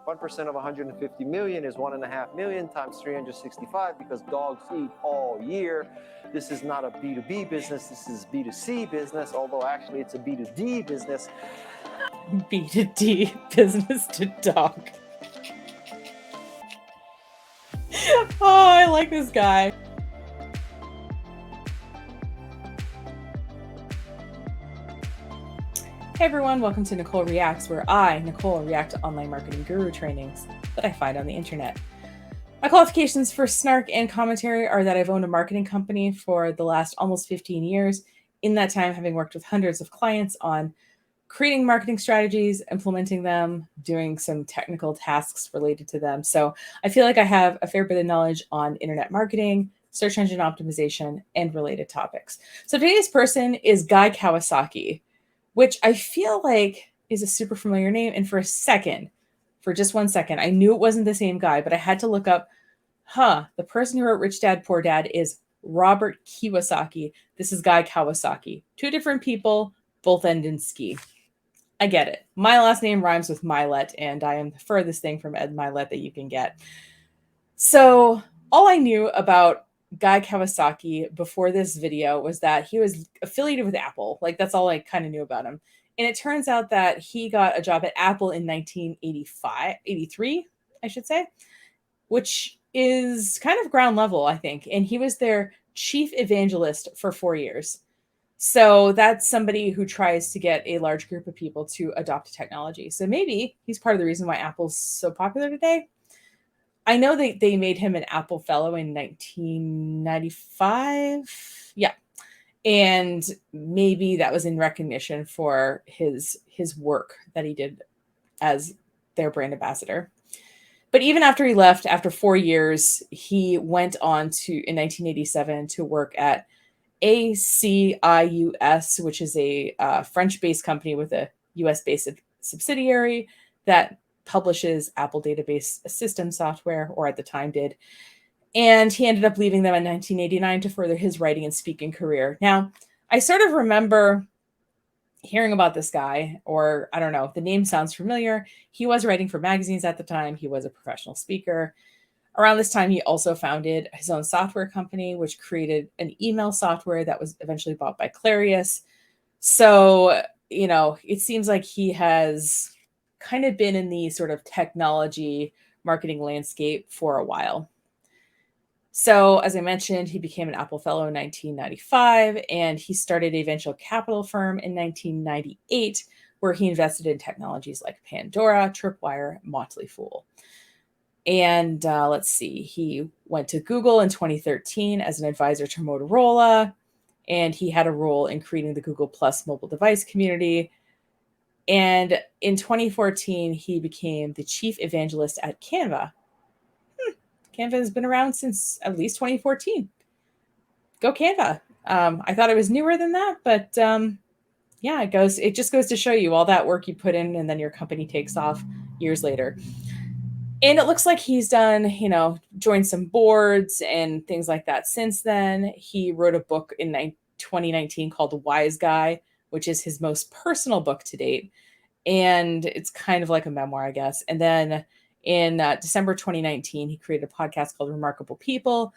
1% of 150 million is 1.5 million times 365 because dogs eat all year. This is not a B2B business. This is B2C business, although actually it's a B2D business. B2D, business to dog. Oh, I like this guy. Hey everyone, welcome to Nicole Reacts, where I, Nicole, react to online marketing guru trainings that I find on the internet. My qualifications for snark and commentary are that I've owned a marketing company for the last almost 15 years. In that time, having worked with hundreds of clients on creating marketing strategies, implementing them, doing some technical tasks related to them. So I feel like I have a fair bit of knowledge on internet marketing, search engine optimization, and related topics. So today's person is Guy Kawasaki, which I feel like is a super familiar name. And for just 1 second, I knew it wasn't the same guy, but I had to look up, the person who wrote Rich Dad, Poor Dad is Robert Kiyosaki. This is Guy Kawasaki. Two different people, both end in ski. I get it. My last name rhymes with Milet, and I am the furthest thing from Ed Milet that you can get. So all I knew about Guy Kawasaki before this video was that he was affiliated with Apple. Like, that's all I kind of knew about him. And it turns out that he got a job at Apple in 1983, I should say, which is kind of ground level, I think. And he was their chief evangelist for 4 years. So that's somebody who tries to get a large group of people to adopt technology. So maybe he's part of the reason why Apple's so popular today. I know they made him an Apple Fellow in 1995. Yeah. And maybe that was in recognition for his work that he did as their brand ambassador. But even after he left, after 4 years, he went on to, in 1987, to work at ACIUS, which is a French-based company with a US-based subsidiary that publishes Apple database system software, or at the time did. And he ended up leaving them in 1989 to further his writing and speaking career. Now, I sort of remember hearing about this guy, or I don't know, the name sounds familiar. He was writing for magazines at the time. He was a professional speaker. Around this time, he also founded his own software company, which created an email software that was eventually bought by Clarius. So, it seems like he has kind of been in the sort of technology marketing landscape for a while. So, as I mentioned, he became an Apple Fellow in 1995, and he started a venture capital firm in 1998, where he invested in technologies like Pandora, Tripwire, Motley Fool. And let's see, he went to Google in 2013 as an advisor to Motorola, and he had a role in creating the Google Plus mobile device community. And in 2014, he became the chief evangelist at Canva. Canva has been around since at least 2014. Go Canva. I thought it was newer than that, but yeah, it just goes to show you all that work you put in, and then your company takes off years later. And it looks like he's done, joined some boards and things like that since then. He wrote a book in 2019 called The Wise Guy, which is his most personal book to date. And it's kind of like a memoir, I guess. And then in December 2019, he created a podcast called Remarkable People,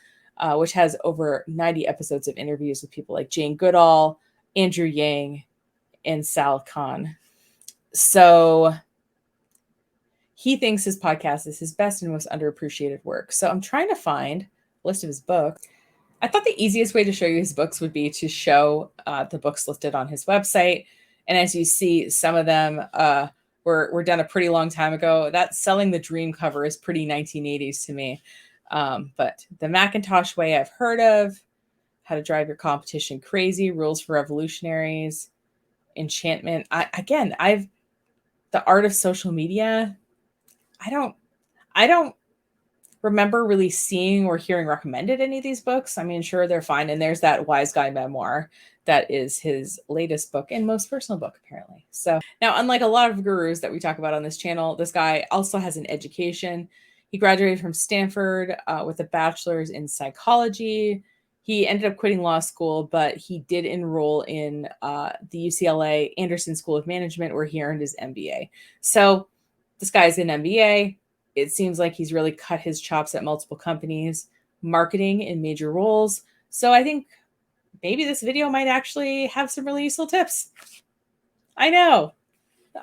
which has over 90 episodes of interviews with people like Jane Goodall, Andrew Yang, and Sal Khan. So he thinks his podcast is his best and most underappreciated work. So I'm trying to find a list of his books. I thought the easiest way to show you his books would be to show the books listed on his website. And as you see, some of them were done a pretty long time ago. That Selling the Dream cover is pretty 1980s to me. But The Macintosh Way I've heard of, How to Drive Your Competition Crazy, Rules for Revolutionaries, Enchantment. The Art of Social Media. I don't remember really seeing or hearing recommended any of these books. I mean, sure, they're fine. And there's that Wise Guy memoir that is his latest book and most personal book, apparently. So now, unlike a lot of gurus that we talk about on this channel, this guy also has an education. He graduated from Stanford with a bachelor's in psychology. He ended up quitting law school, but he did enroll in the UCLA Anderson School of Management, where he earned his MBA. So This guy's an MBA. It seems like he's really cut his chops at multiple companies, marketing in major roles. So I think maybe this video might actually have some really useful tips. I know.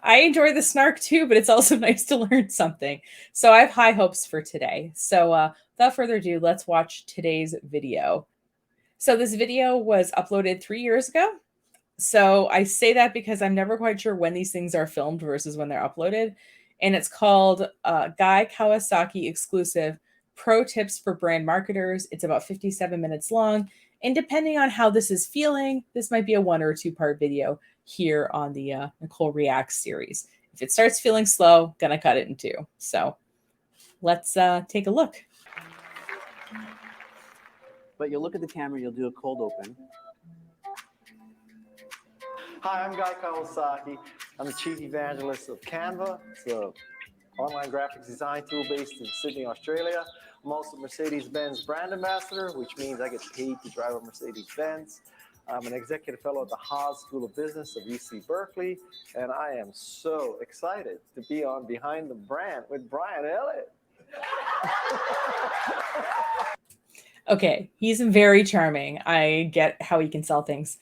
I enjoy the snark too, but it's also nice to learn something. So I have high hopes for today. So without further ado, let's watch today's video. So this video was uploaded 3 years ago. So I say that because I'm never quite sure when these things are filmed versus when they're uploaded. And it's called Guy Kawasaki Exclusive Pro Tips for Brand Marketers. It's about 57 minutes long. And depending on how this is feeling, this might be a 1 or 2 part video here on the Nicole Reacts series. If it starts feeling slow, gonna cut it in 2. So let's take a look. But you'll look at the camera, you'll do a cold open. Hi, I'm Guy Kawasaki. I'm the chief evangelist of Canva. It's an online graphics design tool based in Sydney, Australia. I'm also Mercedes-Benz brand ambassador, which means I get paid to drive a Mercedes-Benz. I'm an executive fellow at the Haas School of Business of UC Berkeley, and I am so excited to be on Behind the Brand with Brian Elliott. Okay, he's very charming. I get how he can sell things.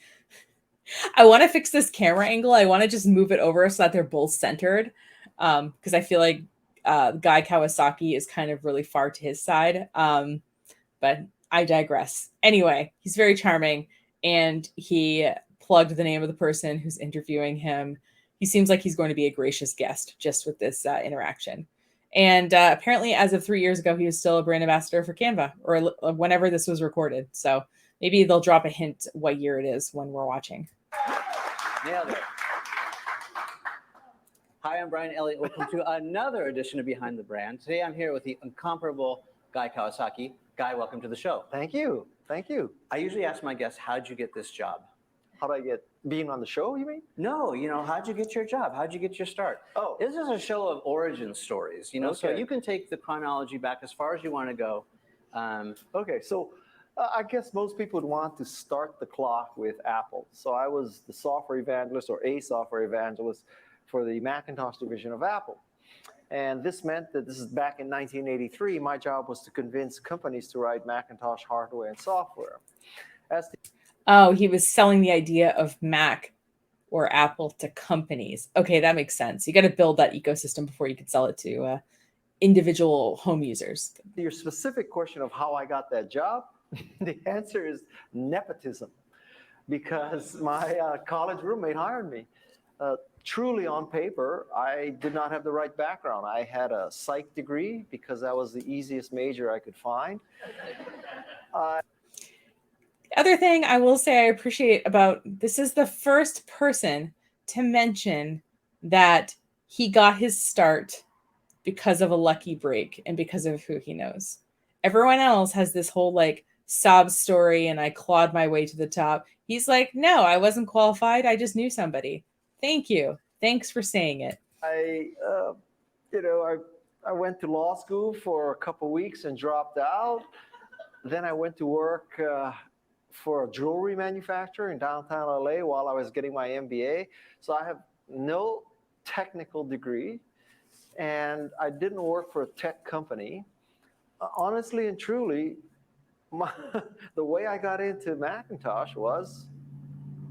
I want to fix this camera angle. I want to just move it over so that they're both centered, because I feel like Guy Kawasaki is kind of really far to his side. But I digress. Anyway, he's very charming, and he plugged the name of the person who's interviewing him. He seems like he's going to be a gracious guest just with this interaction. And apparently, as of 3 years ago, he was still a brand ambassador for Canva, or whenever this was recorded. So maybe they'll drop a hint what year it is when we're watching. Nailed it. Hi, I'm Brian Elliott. Welcome to another edition of Behind the Brand. Today I'm here with the incomparable Guy Kawasaki. Guy, welcome to the show. Thank you. Thank you. I usually ask my guests, how'd you get this job? How'd I get being on the show, you mean? No, how'd you get your job? How'd you get your start? Oh. This is a show of origin stories, so Okay. you can take the chronology back as far as you want to go. Okay, so I guess most people would want to start the clock with Apple. So I was the software evangelist, or a software evangelist, for the Macintosh division of Apple. And this meant that this is back in 1983. My job was to convince companies to write Macintosh hardware and software. Oh, he was selling the idea of Mac or Apple to companies. Okay, that makes sense. You got to build that ecosystem before you could sell it to individual home users. Your specific question of how I got that job, the answer is nepotism, because my college roommate hired me. Truly on paper, I did not have the right background. I had a psych degree because that was the easiest major I could find. The other thing I will say I appreciate about this is the first person to mention that he got his start because of a lucky break and because of who he knows. Everyone else has this whole like sob story and I clawed my way to the top. He's like, no, I wasn't qualified. I just knew somebody. Thank you. Thanks for saying it. I went to law school for a couple weeks and dropped out. Then I went to work for a jewelry manufacturer in downtown LA while I was getting my MBA. So I have no technical degree, and I didn't work for a tech company. Honestly and truly, the way I got into Macintosh was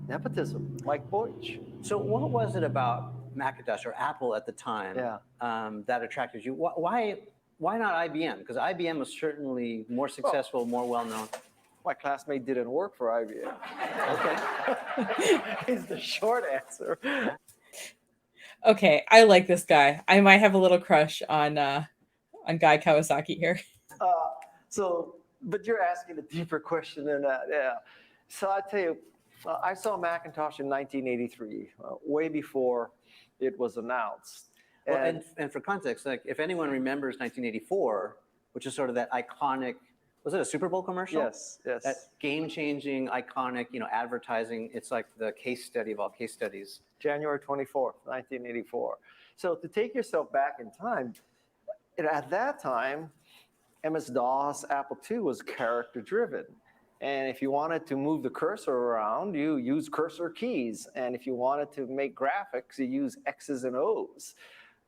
nepotism, like Boych. So what was it about Macintosh or Apple at the time that attracted you? Why not IBM? Because IBM was certainly more successful, more well-known. My classmate didn't work for IBM. Okay. Is the short answer. Okay, I like this guy. I might have a little crush on Guy Kawasaki here. But you're asking a deeper question than that. Yeah. So I tell you, I saw Macintosh in 1983, way before it was announced. Well, and for context, like if anyone remembers 1984, which is sort of that iconic, was it a Super Bowl commercial? Yes, yes. That game-changing, iconic, advertising. It's like the case study of all case studies. January 24th, 1984. So to take yourself back in time, at that time, MS-DOS, Apple II was character-driven. And if you wanted to move the cursor around, you use cursor keys. And if you wanted to make graphics, you use X's and O's.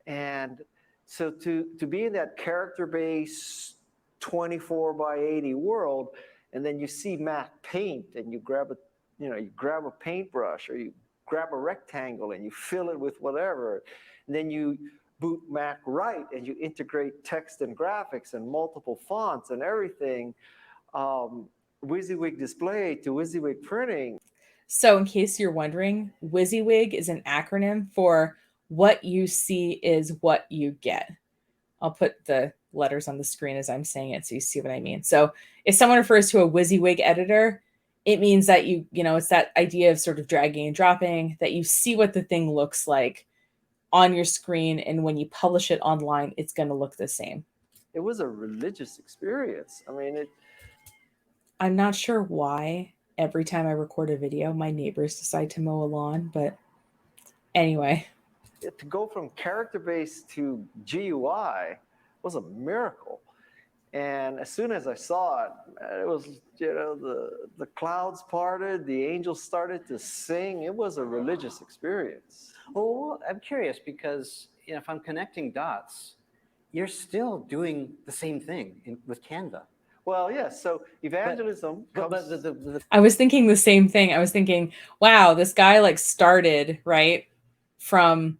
And So to be in that character-based 24 by 80 world, and then you see Mac paint, and you grab a paintbrush, or you grab a rectangle and you fill it with whatever, and then you boot Mac right and you integrate text and graphics and multiple fonts and everything, WYSIWYG display to WYSIWYG printing. So in case you're wondering, WYSIWYG is an acronym for what you see is what you get. I'll put the letters on the screen as I'm saying it so you see what I mean. So if someone refers to a WYSIWYG editor, it means that it's that idea of sort of dragging and dropping, that you see what the thing looks like on your screen, and when you publish it online, it's going to look the same. It was a religious experience. I mean, I'm not sure why every time I record a video, my neighbors decide to mow a lawn, but anyway. To go from character-based to GUI was a miracle. And as soon as I saw it, it was, the clouds parted, the angels started to sing. It was a religious experience. Well, I'm curious because if I'm connecting dots, you're still doing the same thing with Canva. Well, yes. So evangelism comes. I was thinking the same thing. I was thinking, wow, this guy started right from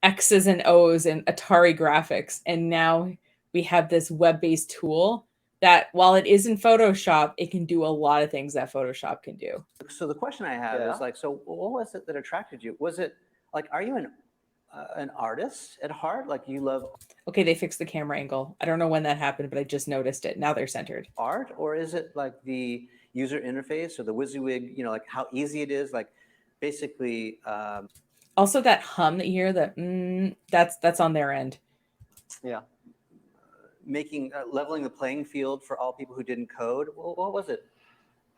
X's and O's and Atari graphics, and now we have this web-based tool that, while it is in Photoshop, it can do a lot of things that Photoshop can do. So the question I have is so what was it that attracted you? Was it are you an artist at heart? You love? Okay, they fixed the camera angle. I don't know when that happened, but I just noticed it. Now they're centered. Art, or is it the user interface or the WYSIWYG? Like how easy it is. Basically. Also, that hum that you hear, that's on their end. Yeah. Leveling the playing field for all people who didn't code. Well, what was it?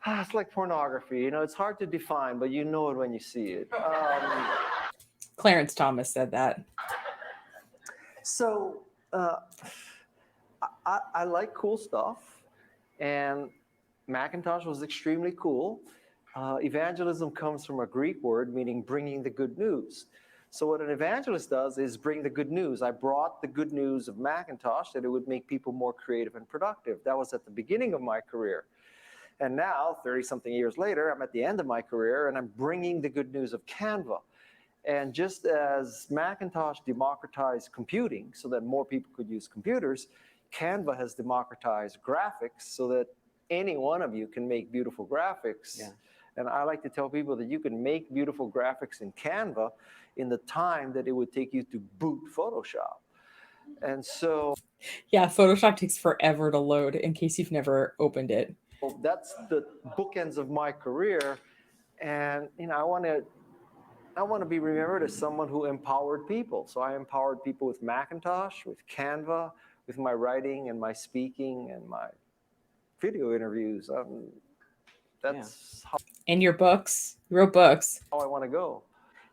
It's like pornography. It's hard to define, but you know it when you see it. Clarence Thomas said that. So I like cool stuff, and Macintosh was extremely cool. Evangelism comes from a Greek word meaning bringing the good news. So what an evangelist does is bring the good news. I brought the good news of Macintosh, that it would make people more creative and productive. That was at the beginning of my career. And now, 30-something years later, I'm at the end of my career, and I'm bringing the good news of Canva. And just as Macintosh democratized computing so that more people could use computers, Canva has democratized graphics so that any one of you can make beautiful graphics. Yeah. And I like to tell people that you can make beautiful graphics in Canva in the time that it would take you to boot Photoshop. And so... Yeah, Photoshop takes forever to load, in case you've never opened it. Well, that's the bookends of my career. And, I want to be remembered as someone who empowered people. So I empowered people with Macintosh, with Canva, with my writing and my speaking and my video interviews. That's how... And your books. You wrote books. How I want to go.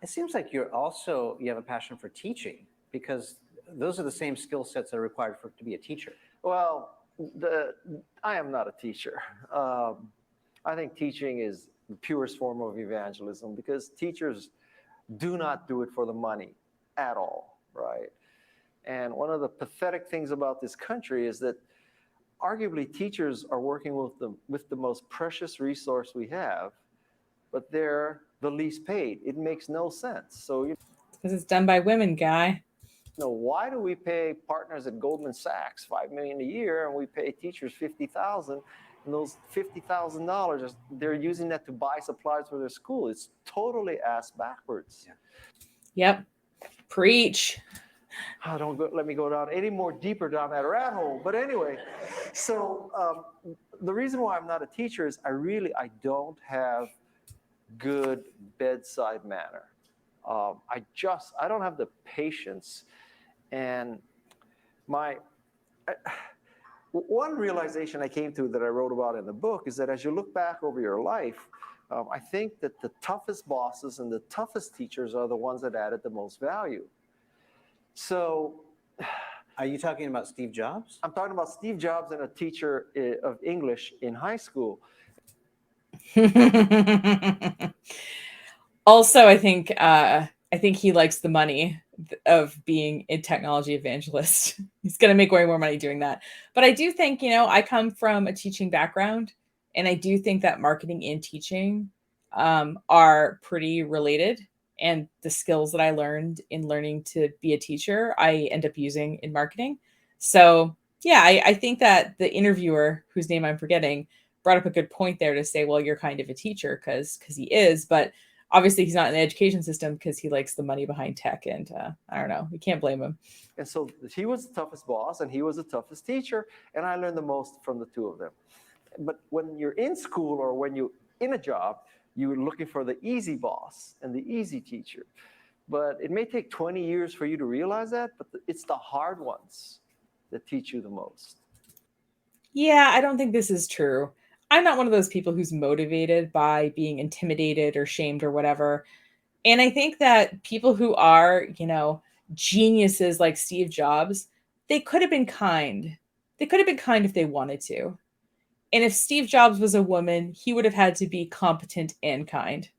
It seems like you have a passion for teaching, because those are the same skill sets that are required to be a teacher. Well, I am not a teacher. I think teaching is the purest form of evangelism, because teachers do not do it for the money at all, right? And one of the pathetic things about this country is that arguably teachers are working with the most precious resource we have, but they're the least paid. It makes no sense. So because it's done by women, Guy. Why do we pay partners at Goldman Sachs $5 million a year, and we pay teachers $50,000, and those $50,000 they're using that to buy supplies for their school? It's totally ass backwards. Yeah. Yep. Preach. Let me go down any more deeper down that rat hole. But anyway, so the reason why I'm not a teacher is I don't have good bedside manner. I don't have the patience. And one realization I came to that I wrote about in the book is that as you look back over your life, I think that the toughest bosses and the toughest teachers are the ones that added the most value. So, are you talking about Steve Jobs? I'm talking about Steve Jobs and a teacher of English in high school. Also, I think he likes the money, of being a technology evangelist. He's going to make way more money doing that. But I do think, I come from a teaching background, and I do think that marketing and teaching are pretty related. And the skills that I learned in learning to be a teacher, I end up using in marketing. So yeah, I think that the interviewer, whose name I'm forgetting, brought up a good point there to say, well, you're kind of a teacher because he is, but obviously he's not in the education system because he likes the money behind tech. And I don't know, we can't blame him. And so he was the toughest boss and he was the toughest teacher. And I learned the most from the two of them. But when you're in school or when you're in a job, you're looking for the easy boss and the easy teacher. But it may take 20 years for you to realize that, but it's the hard ones that teach you the most. Yeah, I don't think this is true. I'm not one of those people who's motivated by being intimidated or shamed or whatever. And I think that people who are, geniuses like Steve Jobs, they could have been kind. They could have been kind if they wanted to. And if Steve Jobs was a woman, he would have had to be competent and kind.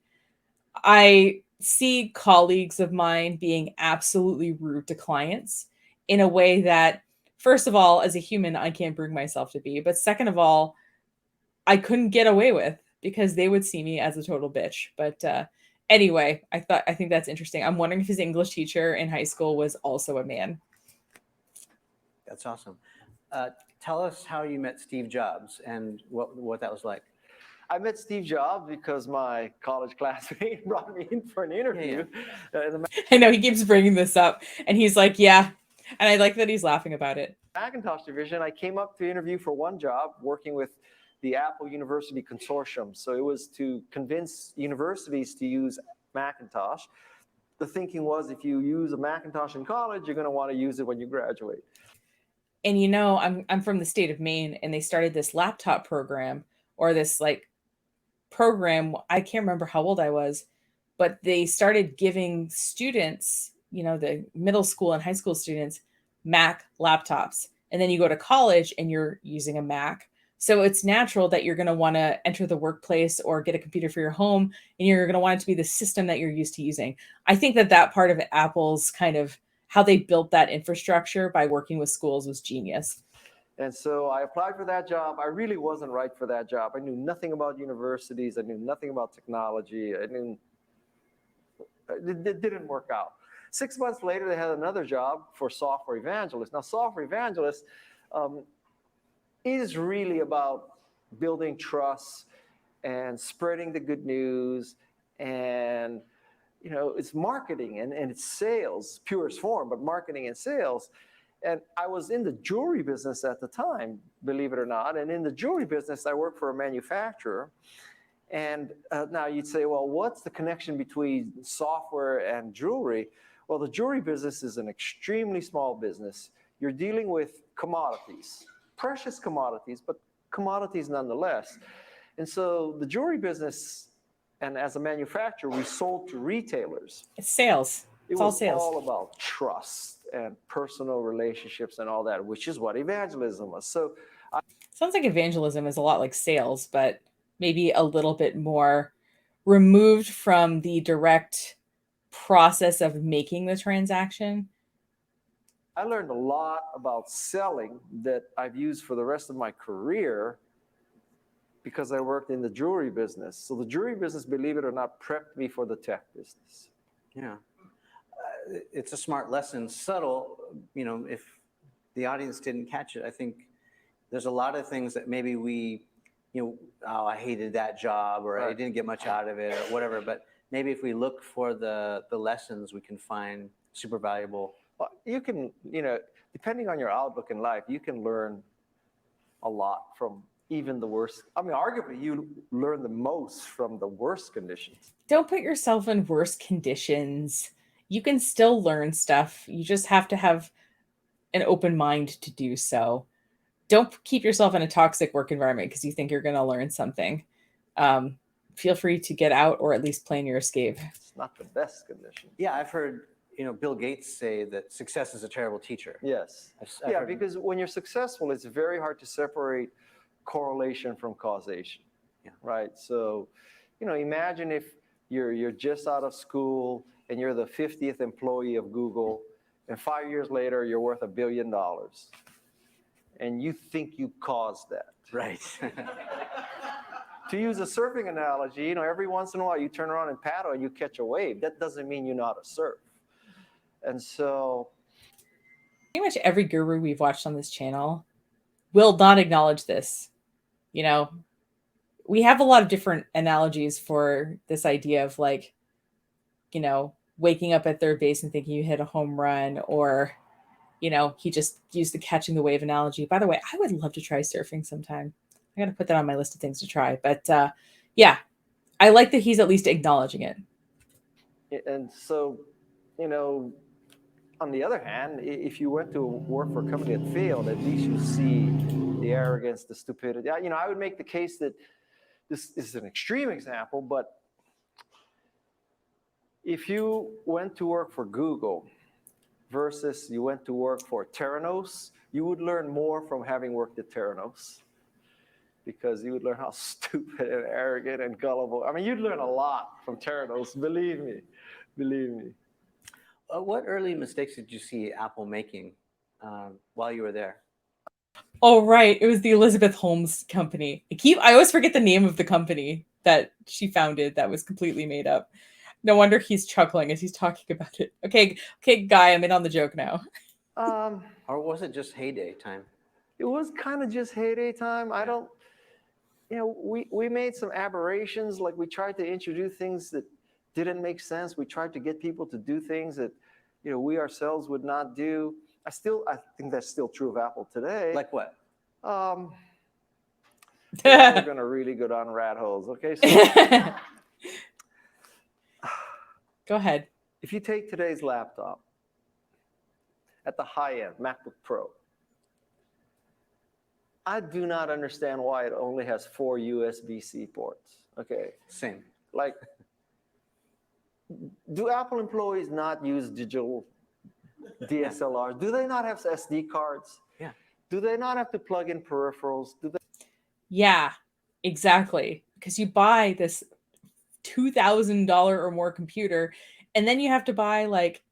I see colleagues of mine being absolutely rude to clients in a way that, first of all, as a human, I can't bring myself to be. But second of all, I couldn't get away with because they would see me as a total bitch. But anyway, I think that's interesting. I'm wondering if his English teacher in high school was also a man. That's awesome. Tell us how you met Steve Jobs and what that was like. I met Steve Jobs because my college classmate brought me in for an interview. I know he keeps bringing this up, and he's like, yeah. And I like that he's laughing about it. Macintosh division, I came up to interview for one job working with the Apple University Consortium. So it was to convince universities to use Macintosh. The thinking was if you use a Macintosh in college, you're going to want to use it when you graduate. And I'm from the state of Maine, and they started this laptop program, or this program. I can't remember how old I was, but they started giving students, the middle school and high school students, Mac laptops. And then you go to college and you're using a Mac. So it's natural that you're going to want to enter the workplace or get a computer for your home, and you're going to want it to be the system that you're used to using. I think that part of Apple's kind of how they built that infrastructure by working with schools was genius. And so I applied for that job. I really wasn't right for that job. I knew nothing about universities. I knew nothing about technology. It didn't work out. 6 months later, they had another job for software evangelist. Now, software evangelist is really about building trust and spreading the good news, and it's marketing and it's sales, purest form, but marketing and sales. And I was in the jewelry business at the time, believe it or not. And in the jewelry business, I worked for a manufacturer. And now you'd say, well, what's the connection between software and jewelry? Well, the jewelry business is an extremely small business. You're dealing with commodities, precious commodities, but commodities nonetheless. And so the jewelry business, and as a manufacturer, we sold to retailers. It's sales. It all was sales. all about trust and personal relationships and all that, which is what evangelism was. So sounds like evangelism is a lot like sales, but maybe a little bit more removed from the direct process of making the transaction. I learned a lot about selling that I've used for the rest of my career because I worked in the jewelry business. So the jewelry business, believe it or not, prepped me for the tech business. Yeah. It's a smart lesson, subtle, if the audience didn't catch it. I think there's a lot of things that maybe we, I hated that job, or I didn't get much out of it, or whatever. But maybe if we look for the lessons, we can find super valuable. Well, you can, depending on your outlook in life, you can learn a lot from even the worst. I mean, arguably, you learn the most from the worst conditions. Don't put yourself in worse conditions. You can still learn stuff. You just have to have an open mind to do so. Don't keep yourself in a toxic work environment because you think you're going to learn something. Feel free to get out, or at least plan your escape. It's not the best condition. Yeah, I've heard Bill Gates say that success is a terrible teacher. Yes. I've because when you're successful, it's very hard to separate correlation from causation. Yeah. Right. So, imagine if you're just out of school and you're the 50th employee of Google, and 5 years later, you're worth $1 billion. And you think you caused that. Right. To use a surfing analogy, every once in a while you turn around and paddle and you catch a wave. That doesn't mean you know how to surf. And so pretty much every guru we've watched on this channel will not acknowledge this. We have a lot of different analogies for this idea of like, waking up at third base and thinking you hit a home run, or, he just used the catching the wave analogy. By the way, I would love to try surfing sometime. I got to put that on my list of things to try. But yeah, I like that he's at least acknowledging it. And so, on the other hand, if you went to work for a company that failed, at least you see the arrogance, the stupidity. I would make the case that this is an extreme example, but if you went to work for Google versus you went to work for Theranos, you would learn more from having worked at Theranos, because you would learn how stupid and arrogant and gullible. You'd learn a lot from Theranos, believe me. What early mistakes did you see Apple making while you were there? Oh, right. It was the Elizabeth Holmes company. I always forget the name of the company that she founded that was completely made up. No wonder he's chuckling as he's talking about it. Okay, Guy, I'm in on the joke now. Or was it just heyday time? It was kind of just heyday time. I don't, we made some aberrations. Like, we tried to introduce things that didn't make sense. We tried to get people to do things that, we ourselves would not do. I think that's still true of Apple today. Like what? We're going to really go down rat holes. Okay. So, go ahead. If you take today's laptop at the high end, MacBook Pro, I do not understand why it only has 4 USB-C ports. Okay. Same. Like, do Apple employees not use digital DSLRs? Do they not have SD cards? Yeah. Do they not have to plug in peripherals? Yeah, exactly. Because you buy this $2,000 or more computer, and then you have to buy like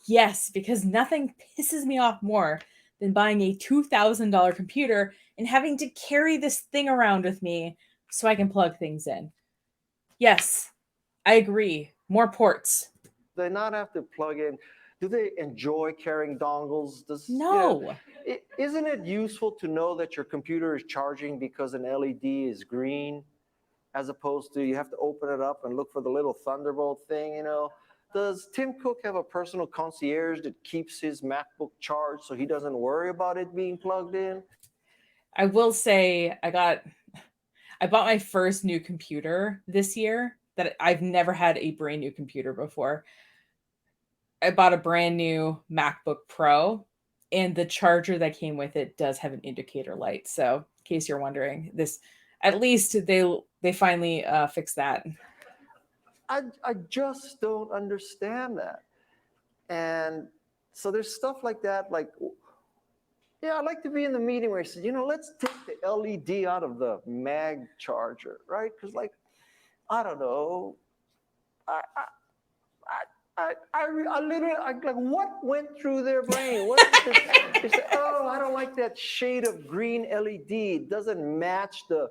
yes, because nothing pisses me off more than buying a $2,000 computer and having to carry this thing around with me so I can plug things in. Yes, I agree. More ports. Do they not have to plug in? Do they enjoy carrying dongles? No. Isn't it useful to know that your computer is charging because an LED is green, as opposed to you have to open it up and look for the little Thunderbolt thing, Does Tim Cook have a personal concierge that keeps his MacBook charged so he doesn't worry about it being plugged in? I will say I bought my first new computer this year. That I've never had a brand new computer before. I bought a brand new MacBook Pro, and the charger that came with it does have an indicator light. So in case you're wondering, at least they finally fixed that. I just don't understand that. And so there's stuff like that. Like, yeah, I'd like to be in the meeting where he says, let's take the LED out of the mag charger, right? Because, like, I don't know. I literally, like, what went through their brain? What did they say, oh, I don't like that shade of green LED. It doesn't match the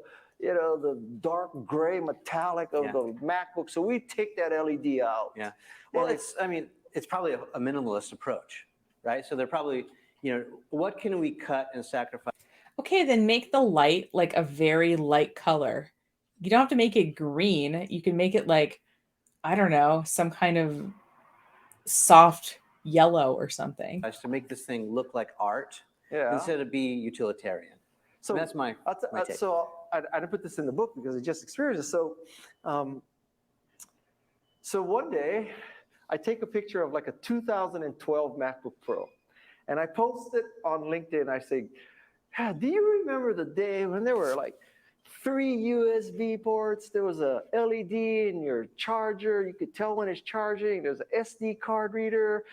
dark gray metallic of the MacBook. So we take that LED out. Yeah. Well, it's probably a minimalist approach, right? So they're probably, what can we cut and sacrifice? Okay, then make the light like a very light color. You don't have to make it green. You can make it like, I don't know, some kind of soft yellow or something. To make this thing look like art instead of be utilitarian. So that's my take. So I didn't put this in the book because I just experienced it. So, so one day I take a picture of like a 2012 MacBook Pro, and I post it on LinkedIn. I say, do you remember the day when there were like 3 USB ports? There was a LED in your charger. You could tell when it's charging. There's an SD card reader,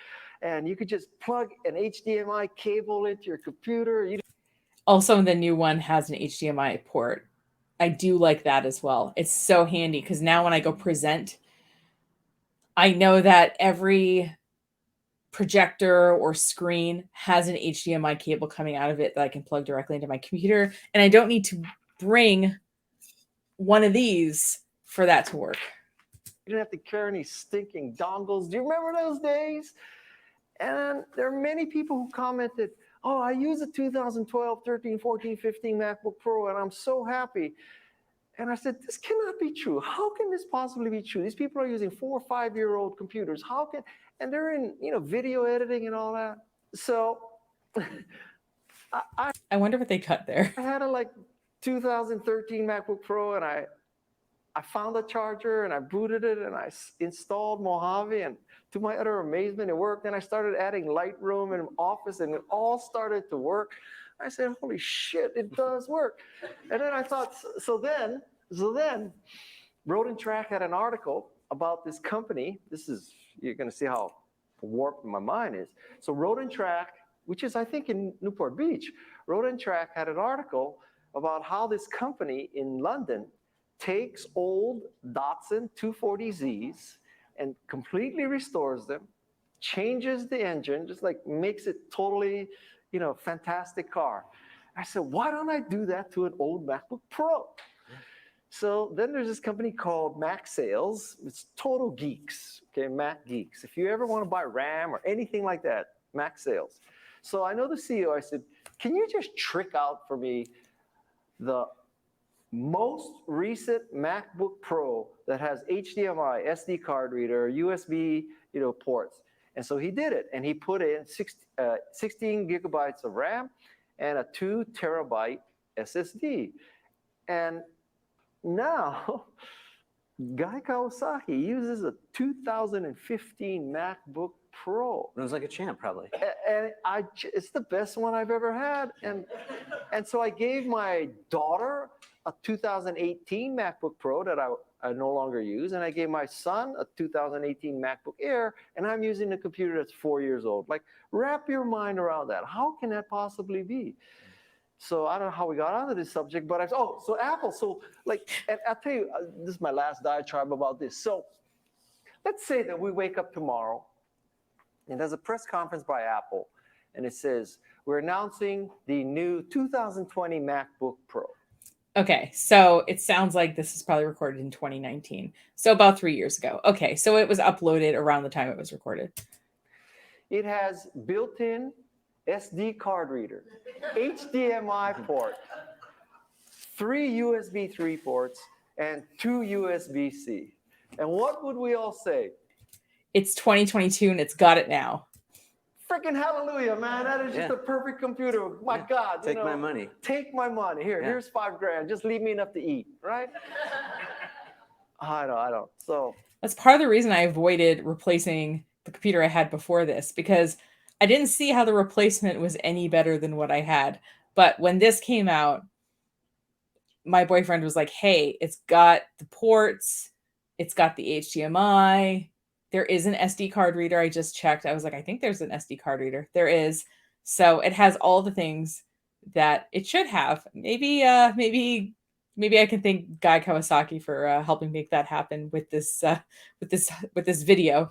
and you could just plug an HDMI cable into your computer. Also, the new one has an HDMI port I do like that as well. It's so handy because now when I go present, I know that every projector or screen has an HDMI cable coming out of it that I can plug directly into my computer. And I don't need to bring one of these for that to work. You didn't have to carry any stinking dongles. Do you remember those days? And there are many people who commented, oh, I use a 2012, 13, 14, 15 MacBook Pro, and I'm so happy. And I said, this cannot be true. How can this possibly be true? These people are using 4 or 5-year-old computers. How can, and they're in, video editing and all that. So I wonder what they cut there. I had a 2013 MacBook Pro, and I found a charger, and I booted it, and I installed Mojave, and to my utter amazement, it worked. Then I started adding Lightroom and Office, and it all started to work. I said, holy shit, it does work. And then I thought, so then, Road and Track had an article about this company. You're going to see how warped my mind is. So Road and Track, which is, I think, in Newport Beach, Road and Track had an article about how this company in London takes old Datsun 240Zs and completely restores them, changes the engine, just makes it totally, fantastic car. I said, why don't I do that to an old MacBook Pro? So then there's this company called Mac Sales. It's total geeks, okay, Mac geeks. If you ever want to buy RAM or anything like that, Mac Sales. So I know the CEO, I said, can you just trick out for me the most recent MacBook Pro that has HDMI, SD card reader, USB, ports? And so he did it, and he put in 16 gigabytes of RAM and a 2 terabyte SSD. And now, Guy Kawasaki uses a 2015 MacBook Pro. Runs like a champ, probably. And it's the best one I've ever had. And so I gave my daughter a 2018 MacBook Pro that I no longer use, and I gave my son a 2018 MacBook Air, and I'm using a computer that's 4 years old. Wrap your mind around that. How can that possibly be? So I don't know how we got onto this subject, but so Apple, and I'll tell you, this is my last diatribe about this. So let's say that we wake up tomorrow, and there's a press conference by Apple, and it says, we're announcing the new 2020 MacBook Pro. Okay, so it sounds like this is probably recorded in 2019. So about 3 years ago. Okay, so it was uploaded around the time it was recorded. It has built-in SD card reader, HDMI port, 3 USB 3 ports, and 2 USB-C. And what would we all say? It's 2022 and it's got it now. Freaking hallelujah, man. That is just a perfect computer. My God. Take my money. Take my money. Here's $5,000. Just leave me enough to eat, right? I don't. So that's part of the reason I avoided replacing the computer I had before this, because I didn't see how the replacement was any better than what I had. But when this came out, my boyfriend was like, hey, it's got the ports, it's got the HDMI, there is an SD card reader. I just checked. I was like, I think there's an SD card reader. There is. So it has all the things that it should have. Maybe I can thank Guy Kawasaki for helping make that happen with this video.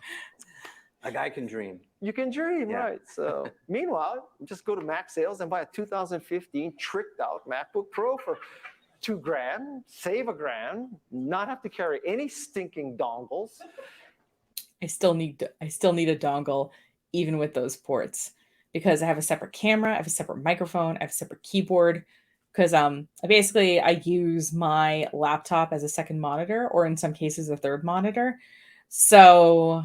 A guy can dream. You can dream, right? So meanwhile, just go to Mac Sales and buy a 2015 tricked out MacBook Pro for $2,000, save $1,000, not have to carry any stinking dongles. I still need a dongle, even with those ports, because I have a separate camera, I have a separate microphone, I have a separate keyboard. Because I use my laptop as a second monitor, or in some cases a third monitor. So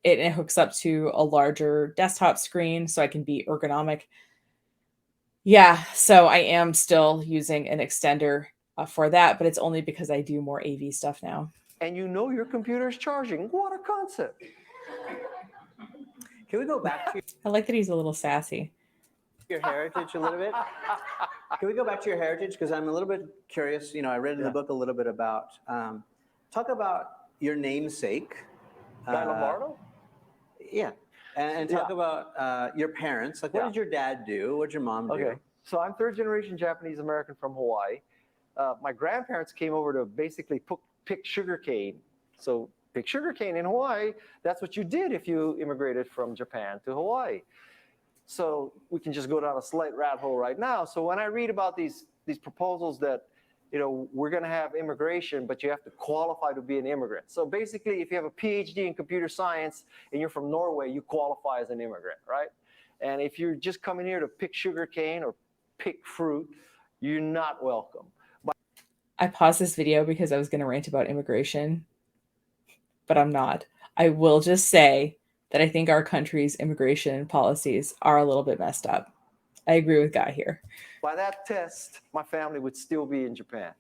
it hooks up to a larger desktop screen, so I can be ergonomic. Yeah, so I am still using an extender for that, but it's only because I do more AV stuff now. And your computer is charging. What a concept. Can we go back to I like that he's a little sassy. your heritage a little bit? Can we go back to your heritage? Because I'm a little bit curious. I read in the book a little bit about, talk about your namesake. Guy Lombardo? Yeah. And talk about your parents. What did your dad do? What did your mom do? Okay. So I'm third generation Japanese American from Hawaii. my grandparents came over to basically pick sugarcane. So pick sugarcane in Hawaii. That's what you did if you immigrated from Japan to Hawaii. So we can just go down a slight rat hole right now. So when I read about these proposals that, we're going to have immigration, but you have to qualify to be an immigrant. So basically, if you have a PhD in computer science and you're from Norway, you qualify as an immigrant, right? And if you're just coming here to pick sugarcane or pick fruit, you're not welcome. I paused this video because I was going to rant about immigration, but I'm not. I will just say that I think our country's immigration policies are a little bit messed up. I agree with Guy here. By that test, my family would still be in Japan.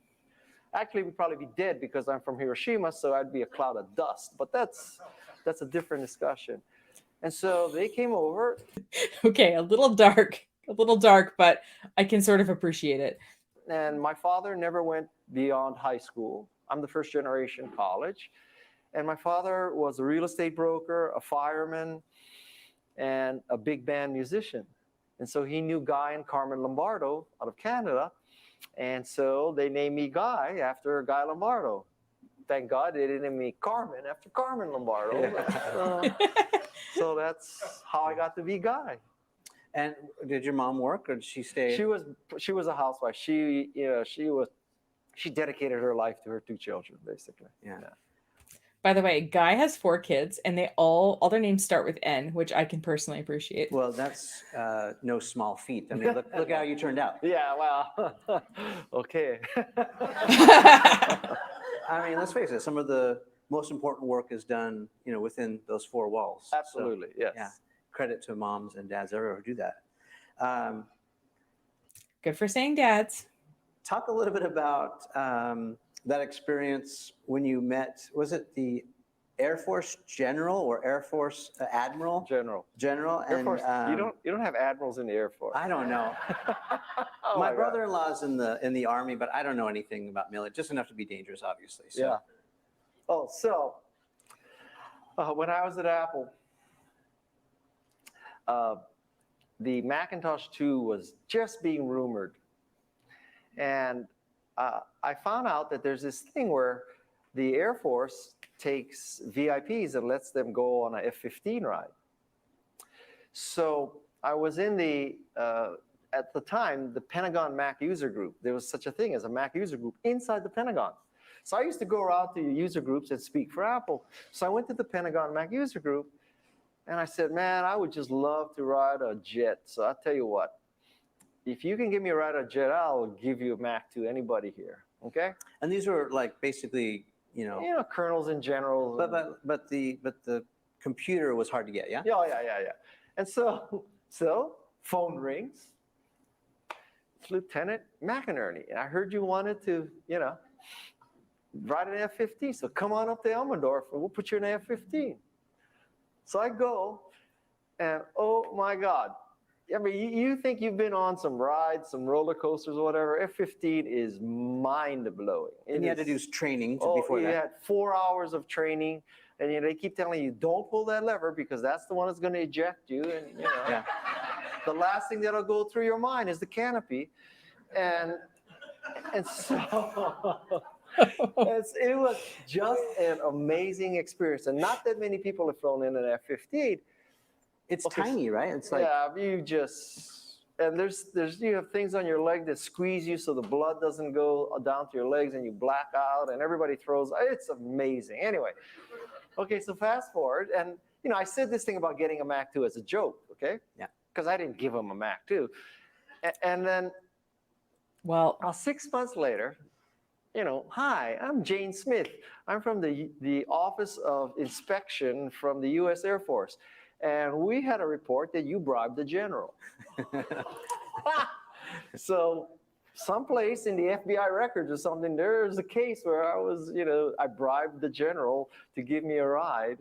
Actually, we'd probably be dead because I'm from Hiroshima, so I'd be a cloud of dust. But that's a different discussion. And so they came over. Okay, a little dark, but I can sort of appreciate it. And my father never went beyond high school. I'm the first generation college. And my father was a real estate broker, a fireman, and a big band musician. And so he knew Guy and Carmen Lombardo out of Canada. And so they named me Guy after Guy Lombardo. Thank God they didn't name me Carmen after Carmen Lombardo. Yeah. So that's how I got to be Guy. And did your mom work, or did she stay? She was a housewife. She dedicated her life to her 2 children, basically. Yeah. By the way, Guy has 4 kids, and they all their names start with N, which I can personally appreciate. Well, that's no small feat. I mean, look how you turned out. Yeah, well, okay. I mean, let's face it. Some of the most important work is done, within those 4 walls. Absolutely, so, yes. Yeah. Credit to moms and dads who do that. Good for saying dads. Talk a little bit about that experience when you met, was it the Air Force General or Air Force Admiral? General. Air Force, you don't have admirals in the Air Force. I don't know. Oh my brother-in-law's in the Army, but I don't know anything about military, just enough to be dangerous, obviously. So. Yeah. Oh, so when I was at Apple, the Macintosh 2 was just being rumored. And I found out that there's this thing where the Air Force takes VIPs and lets them go on a F-15 ride. So I was in at the time, the Pentagon Mac user group. There was such a thing as a Mac user group inside the Pentagon. So I used to go around to user groups and speak for Apple. So I went to the Pentagon Mac user group, and I said, man, I would just love to ride a jet. So I'll tell you what, if you can give me a ride a jet, I'll give you a Mac to anybody here, okay? And these were like basically, colonels and generals. But the computer was hard to get, yeah? Yeah. And so phone rings. It's Lieutenant McInerney. And I heard you wanted to, ride an F-15. So come on up to Elmendorf and we'll put you in an F-15. So I go, and oh my God. I mean, you think you've been on some rides, some roller coasters or whatever. F-15 is mind-blowing. And you had to do training before that. You had 4 hours of training. And they keep telling you, don't pull that lever because that's the one that's going to eject you. And, Yeah. The last thing that'll go through your mind is the canopy. And so it was just an amazing experience. And not that many people have flown in an F-15. It's tiny, right? It's like, yeah, and you have things on your leg that squeeze you so the blood doesn't go down to your legs and you black out and everybody it's amazing. Anyway, okay, so fast forward, and I said this thing about getting a Mac 2 as a joke, okay? Yeah. Because I didn't give him a Mac 2. And then, 6 months later, hi, I'm Jane Smith. I'm from the Office of Inspection from the U.S. Air Force. And we had a report that you bribed the general. So someplace in the FBI records or something, there's a case where I bribed the general to give me a ride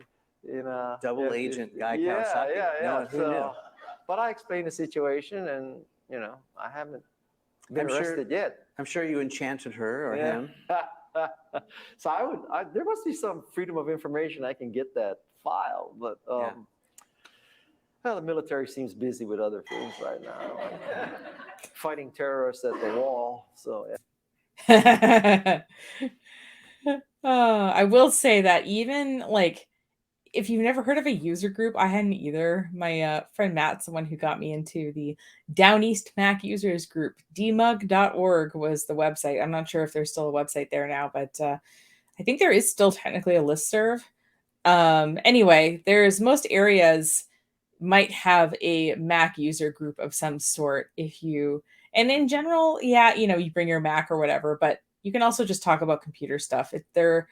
in a double agent Guy Kawasaki. Yeah. Who knew? But I explained the situation, and I haven't been arrested yet. I'm sure you enchanted her or him. So there must be some freedom of information I can get that file, but the military seems busy with other things right now, like fighting terrorists at the wall. So I will say that even like if you've never heard of a user group, I hadn't either. My friend Matt's the one who got me into the Down East Mac users group. dmug.org was the website. I'm not sure if there's still a website there now, but I think there is still technically a listserv. Anyway, there's most areas might have a Mac user group of some sort if you, and in general, yeah, you bring your Mac or whatever, but you can also just talk about computer stuff. They're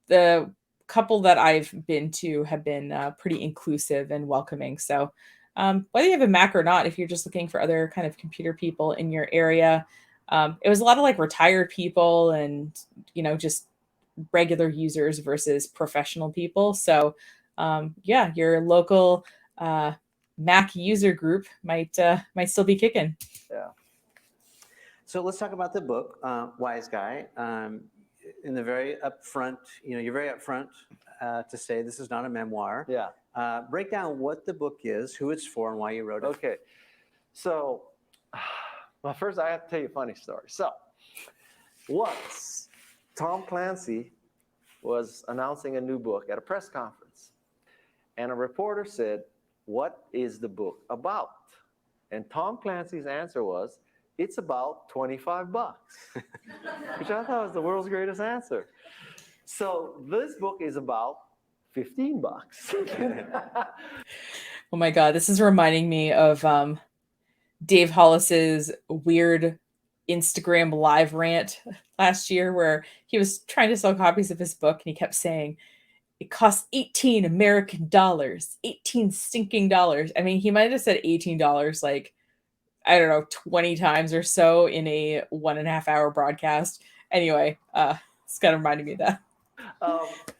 the couple that I've been to have been pretty inclusive and welcoming. So whether you have a Mac or not, if you're just looking for other kind of computer people in your area, it was a lot of like retired people and, just regular users versus professional people. So yeah, your local Mac user group might still be kicking. Yeah. So let's talk about the book, Wise Guy. In the very upfront, you're very upfront to say this is not a memoir. Yeah. Break down what the book is, who it's for, and why you wrote it. Okay. So, well, first I have to tell you a funny story. So, once Tom Clancy was announcing a new book at a press conference, and a reporter said, "What is the book about?" And Tom Clancy's answer was, "It's about $25," which I thought was the world's greatest answer. So this book is about $15. Oh my God, this is reminding me of Dave Hollis's weird Instagram live rant last year where he was trying to sell copies of his book and he kept saying, it costs 18 American dollars, 18 stinking dollars. I mean, he might have said $18 like, I don't know, 20 times or so in a 1.5 hour broadcast. Anyway, it's kind of reminding me of that.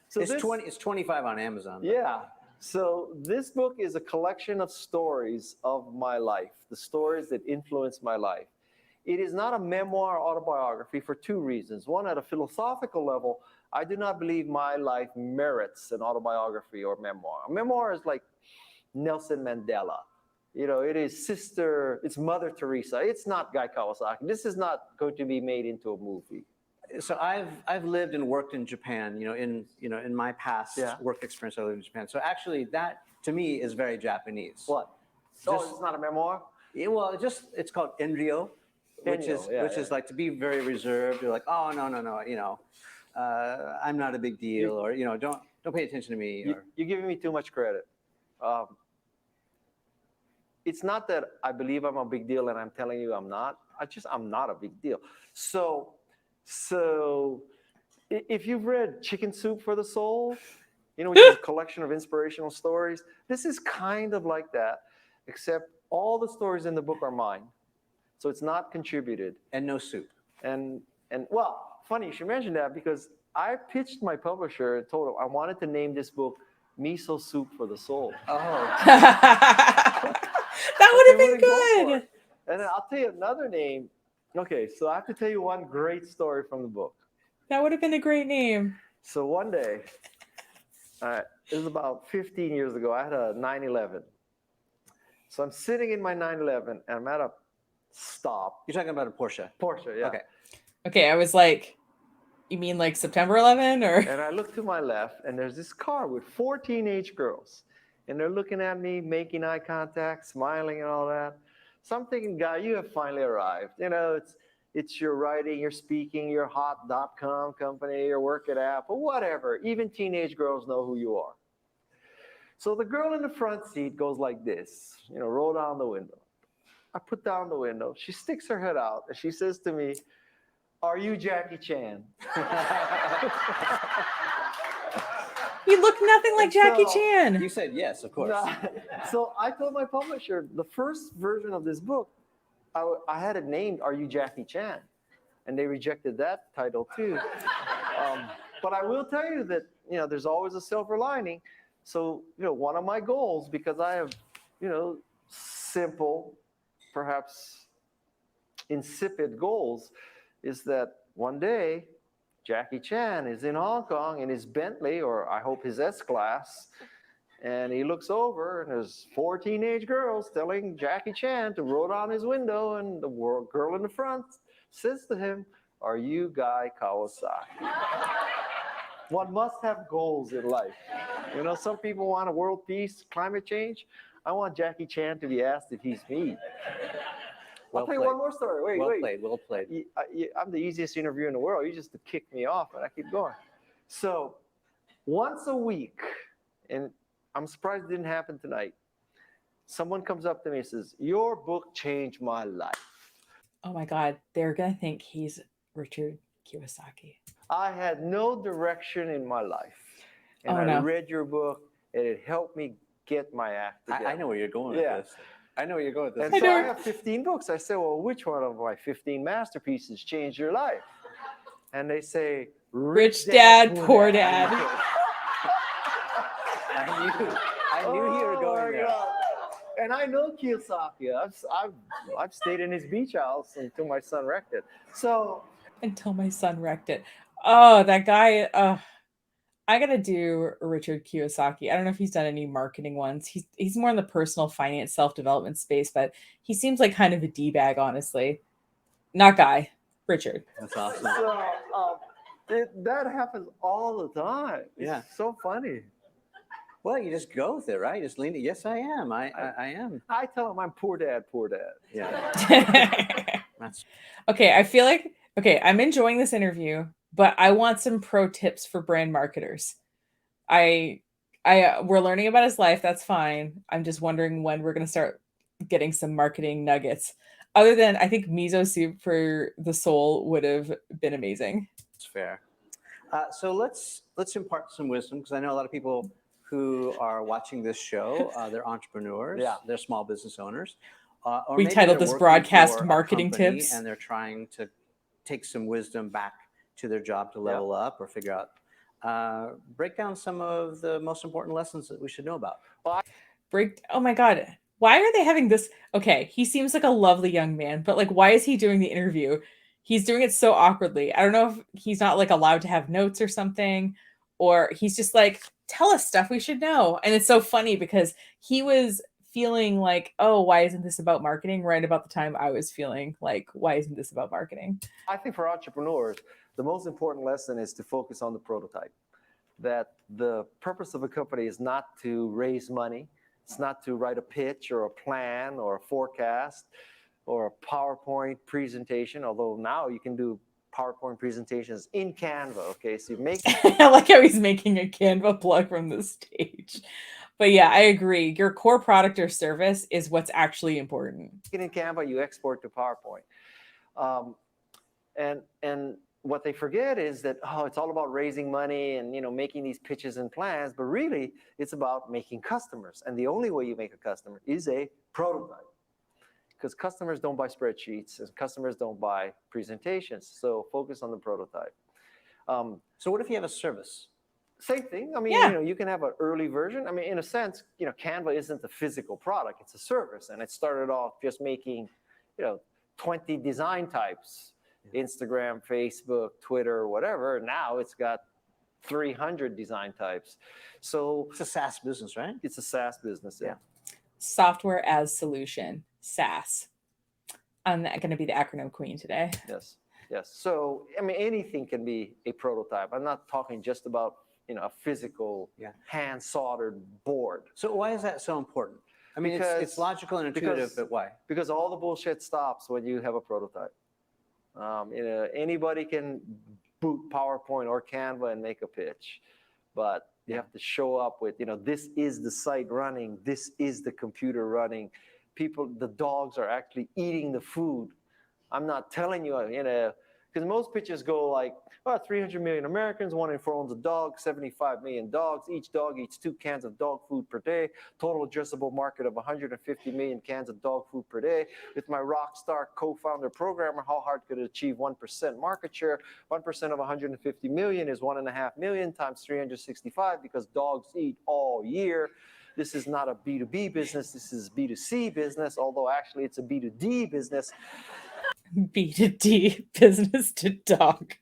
So it's 25 on Amazon. Yeah. So this book is a collection of stories of my life, the stories that influenced my life. It is not a memoir autobiography for two reasons. One, at a philosophical level, I do not believe my life merits an autobiography or memoir. A memoir is like Nelson Mandela. It's Mother Teresa. It's not Guy Kawasaki. This is not going to be made into a movie. So I've lived and worked in Japan. In my past work experience, I lived in Japan. So actually, that to me is very Japanese. What? It's not a memoir. Yeah, well, it's called Enryo, which is like to be very reserved. You're like, oh no, I'm not a big deal, or don't pay attention to me. You're giving me too much credit. It's not that I believe I'm a big deal and I'm telling you I'm not. I'm not a big deal. So if you've read Chicken Soup for the Soul, which is a collection of inspirational stories, this is kind of like that, except all the stories in the book are mine. So it's not contributed. And no soup. And well, funny you should mention that because I pitched my publisher and told him I wanted to name this book Miso Soup for the Soul. Oh. That would have been good. And then I'll tell you another name. Okay, so I have to tell you one great story from the book. That would have been a great name. So one day, it was about 15 years ago, I had a 911. So I'm sitting in my 911 and I'm at a stop. You're talking about a Porsche? Porsche, yeah. Okay, I was like, you mean like September 11 or? And I look to my left and there's this car with 4 teenage girls. And they're looking at me, making eye contact, smiling and all that. So I'm thinking, guy, you have finally arrived. It's your writing, your speaking, your hot.com company, your work at Apple, whatever. Even teenage girls know who you are. So the girl in the front seat goes like this, roll down the window. I put down the window. She sticks her head out and she says to me, "Are you Jackie Chan?" You look nothing like Jackie Chan. You said yes, of course. So I told my publisher, the first version of this book, I had it named "Are You Jackie Chan?" And they rejected that title too. But I will tell you that, there's always a silver lining. So, one of my goals, because I have, simple, perhaps insipid goals, is that one day Jackie Chan is in Hong Kong in his Bentley, or I hope his S-Class, and he looks over and there's 4 teenage girls telling Jackie Chan to roll down his window, and the girl in the front says to him, Are you Guy Kawasaki? One must have goals in life. You know, some people want a world peace, climate change. I want Jackie Chan to be asked if he's me. Well I'll tell you played. one more story. Wait, Well wait. played. Well played. I'm the easiest interviewer in the world. You just kick me off, and I keep going. So, once a week, and I'm surprised it didn't happen tonight, someone comes up to me and says, "Your book changed my life." Oh my God, they're gonna think he's Richard Kawasaki. I had no direction in my life, and Oh, I no. read your book, and it helped me get my act together. I know where you're going Yeah. with this. I know where you're going with this. And I so know. I have 15 books. I said, well, which one of my 15 masterpieces changed your life? And they say, Rich Dad, Poor Dad. I knew you were going there. God. And I know Kiyosaki. I've stayed in his beach house until my son wrecked it. So Until my son wrecked it. Oh, that guy. I gotta do Richard Kiyosaki. I don't know if he's done any marketing ones. He's more in the personal finance, self-development space, but he seems like kind of a D-bag, honestly. Not Guy, Richard. That's awesome. So that happens all the time. Yeah. It's so funny. Well, you just go with it, right? Just lean it. Yes, I am. I am. I tell him I'm poor dad, poor dad. Yeah. That's Okay, I feel like I'm enjoying this interview, but I want some pro tips for brand marketers. We're learning about his life. That's fine. I'm just wondering when we're gonna start getting some marketing nuggets. Other than I think miso soup for the soul would have been amazing. fair. So let's impart some wisdom, because I know a lot of people who are watching this show. They're entrepreneurs. Yeah. They're small business owners. Or We maybe titled they're this working broadcast for a Marketing company Tips. and they're trying to take some wisdom back to their job to level up or figure out. Break down some of the most important lessons that we should know about. Oh my God. Why are they having this? Okay, he seems like a lovely young man, but like, why is he doing the interview? He's doing it so awkwardly. I don't know if he's not like allowed to have notes or something, or he's just like, tell us stuff we should know. And it's so funny because he was feeling like, oh, why isn't this about marketing? Right about the time I was feeling like, why isn't this about marketing? I think for entrepreneurs, the most important lesson is to focus on the prototype. That the purpose of a company is not to raise money. It's not to write a pitch or a plan or a forecast or a PowerPoint presentation, although now you can do PowerPoint presentations in Canva. Okay, so you make I like how he's making a Canva plug from the stage. But yeah, I agree. Your core product or service is what's actually important. it in Canva, you export to PowerPoint. And what they forget is that, oh, it's all about raising money and, you know, making these pitches and plans, but really it's about making customers. And the only way you make a customer is a prototype, because customers don't buy spreadsheets and customers don't buy presentations. So focus on the prototype. So what if you have a service? Same thing. I mean, Yeah. you know, you can have an early version. I mean, in a sense, you know, Canva isn't a physical product, it's a service. And it started off just making, you know, 20 design types. Instagram, Facebook, Twitter, whatever. Now it's got 300 design types. So It's a SaaS business, right? it's a SaaS business. Yeah. Software as solution, SaaS. I'm going to be the acronym queen today. Yes. Yes. So, I mean, anything can be a prototype. I'm not talking just about, you know, a physical hand soldered board. So why is that so important? I mean, it's logical and intuitive, but why? Because all the bullshit stops when you have a prototype. You know, anybody can boot PowerPoint or Canva and make a pitch, but you have to show up with, you know, this is the site running, this is the computer running. People, the dogs are actually eating the food. I'm not telling you, you know, because most pitches go like, oh, 300 million Americans, 1 in 4 owns a dog, 75 million dogs. Each dog eats 2 cans of dog food per day. Total addressable market of 150 million cans of dog food per day. With my rock star co-founder programmer, how hard could it achieve 1% market share? 1% of 150 million is 1.5 million times 365, because dogs eat all year. This is not a B2B business. This is B2C business, although actually it's a B2D business. B to D, business to dog.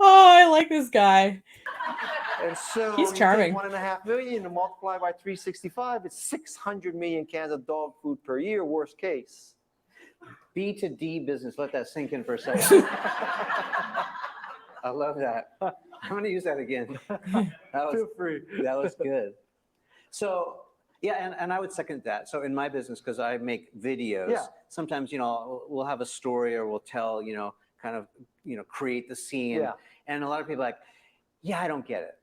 Oh, I like this guy. And so He's you charming. take 1.5 million and multiply by 365, it's 600 million cans of dog food per year, worst case. B to D business. Let that sink in for a second. I love that. I'm going to use that again. Feel free. That was good. So, yeah, and I would second that. So in my business, because I make videos, Yeah. sometimes, we'll have a story or we'll tell, kind of, create the scene. Yeah. And a lot of people are like, yeah, I don't get it.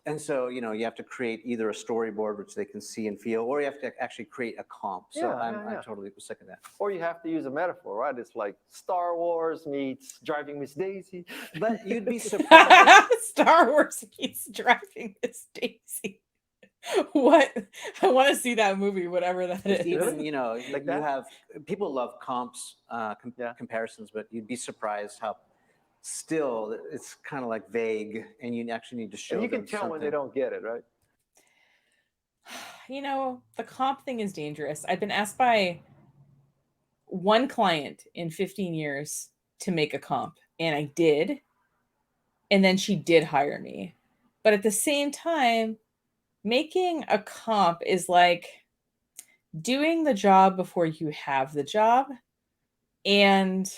And so, you have to create either a storyboard, which they can see and feel, or you have to actually create a comp. So I totally second that. Or you have to use a metaphor, right? It's like Star Wars meets Driving Miss Daisy. But you'd be surprised. Star Wars meets Driving Miss Daisy. What? I want to see that movie, whatever that is. Even, Like you that? have, people love comps, comparisons, but you'd be surprised how still it's kind of like vague, and you actually need to show And you them can tell something. when they don't get it, right? The comp thing is dangerous. I've been asked by one client in 15 years to make a comp, and I did. And then she did hire me. But at the same time, making a comp is like doing the job before you have the job. And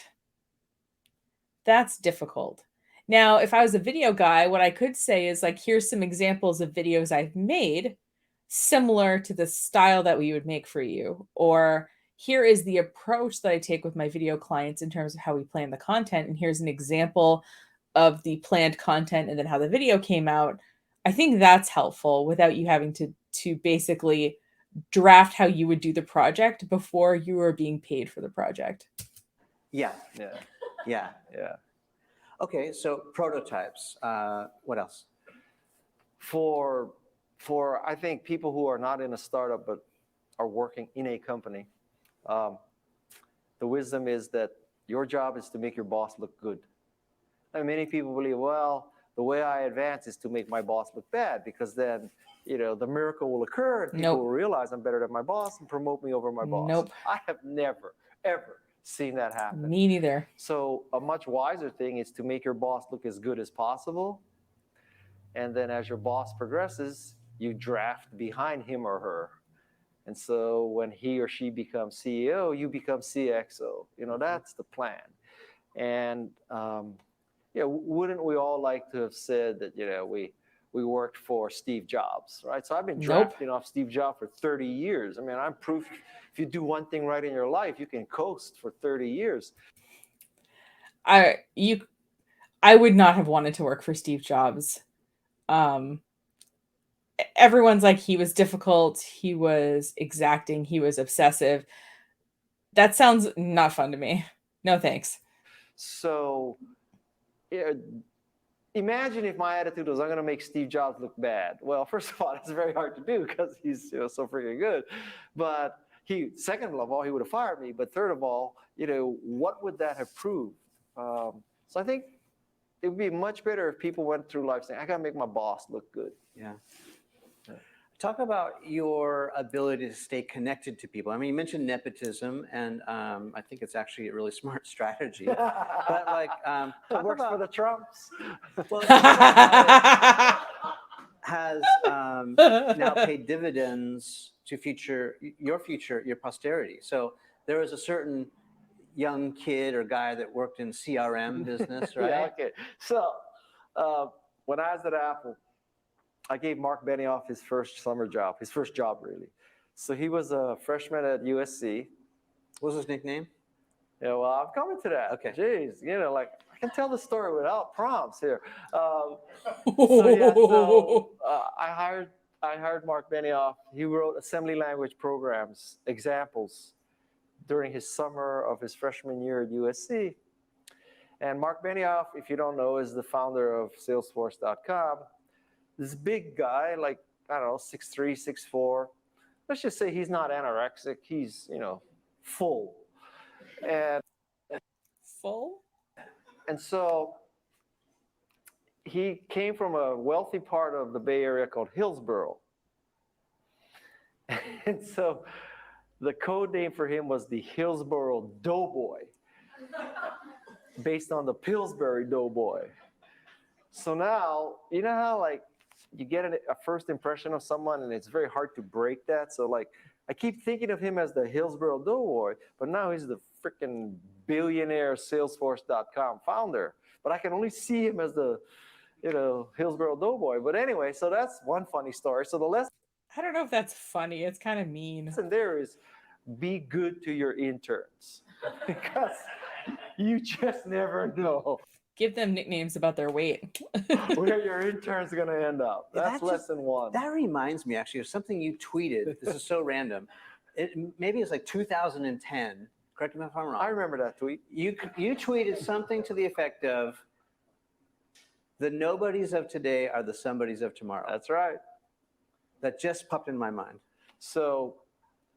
that's difficult. Now, if I was a video guy, what I could say is like, here's some examples of videos I've made similar to the style that we would make for you. Or here is the approach that I take with my video clients in terms of how we plan the content. And here's an example of the planned content and then how the video came out. I think that's helpful without you having to basically draft how you would do the project before you were being paid for the project. Yeah. Yeah. Okay, so prototypes. What else? For I think people who are not in a startup but are working in a company, the wisdom is that your job is to make your boss look good. And many people believe, well, the way I advance is to make my boss look bad, because then, the miracle will occur and people will realize I'm better than my boss and promote me over my boss. Nope. I have never, ever seen that happen. Me neither. So a much wiser thing is to make your boss look as good as possible. And then as your boss progresses, you draft behind him or her. And so when he or she becomes CEO, you become CXO. That's the plan. And wouldn't we all like to have said that, we worked for Steve Jobs, right? So I've been drafting off Steve Jobs for 30 years. I mean, I'm proof if you do one thing right in your life, you can coast for 30 years. I would not have wanted to work for Steve Jobs. Everyone's like, he was difficult, he was exacting, he was obsessive. That sounds not fun to me. No thanks. So imagine if my attitude was, I'm going to make Steve Jobs look bad. Well, first of all, that's very hard to do because he's so freaking good. But second of all, he would have fired me. But third of all, what would that have proved? So I think it would be much better if people went through life saying, I got to make my boss look good. Yeah. Talk about your ability to stay connected to people. I mean, you mentioned nepotism, and I think it's actually a really smart strategy. But like, it works for the Trumps. Well, has now paid dividends to your posterity. So there was a certain young kid or guy that worked in CRM business, right? Yeah, okay. So when I was at Apple, I gave Mark Benioff his first job really. So he was a freshman at USC. What was his nickname? Yeah, well, I'm coming to that. Okay. Jeez, I can tell the story without prompts here. I hired Mark Benioff. He wrote assembly language programs, examples, during his summer of his freshman year at USC. And Mark Benioff, if you don't know, is the founder of Salesforce.com. This big guy, 6'3", 6'4". Let's just say he's not anorexic. He's, full. And Full? And so he came from a wealthy part of the Bay Area called Hillsboro. And so the code name for him was the Hillsboro Doughboy, based on the Pillsbury Doughboy. So now, how you get a first impression of someone and it's very hard to break that. So I keep thinking of him as the Hillsboro Doughboy, but now he's the freaking billionaire Salesforce.com founder, but I can only see him as the, Hillsborough Doughboy. But anyway, so that's one funny story. So the lesson I don't know if that's funny. It's kind of mean. there is be good to your interns because you just never know Give them nicknames about their weight. where your intern's going to end up. Yeah, That's lesson one. That reminds me actually of something you tweeted. This is so random. Maybe it's like 2010. Correct me if I'm wrong. I remember that tweet. You tweeted something to the effect of, the nobodies of today are the somebodies of tomorrow. That's right. That just popped in my mind. So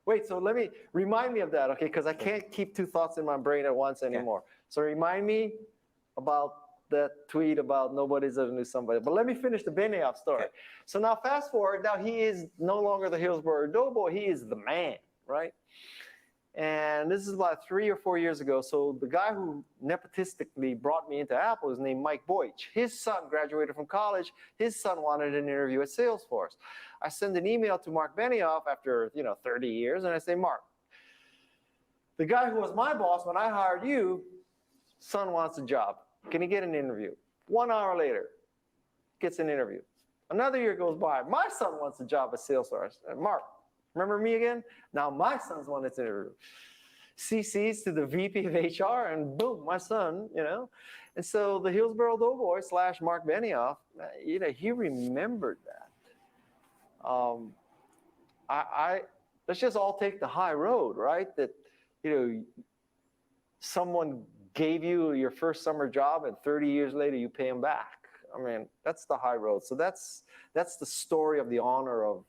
wait, so let me remind me of that, okay? Because I can't keep two thoughts in my brain at once anymore. So remind me about that tweet about nobody's ever knew somebody. But let me finish the Benioff story. Okay. So now fast forward, now he is no longer the Hillsborough Doughboy, he is the man, right? And this is about 3 or 4 years ago. So the guy who nepotistically brought me into Apple is named Mike Boych. His son graduated from college. His son wanted an interview at Salesforce. I send an email to Mark Benioff after 30 years, and I say, Mark, the guy who was my boss when I hired you, son wants a job. Can he get an interview? 1 hour later, gets an interview. Another year goes by. My son wants a job at Salesforce. Mark, remember me again? Now my son's one that's interviewed. CCs to the VP of HR, and boom, my son, And so the Hillsborough Doughboy / Mark Benioff, he remembered that. Let's just all take the high road, right? That, someone gave you your first summer job, and 30 years later you pay them back. I mean, that's the high road. So that's the story of the honor of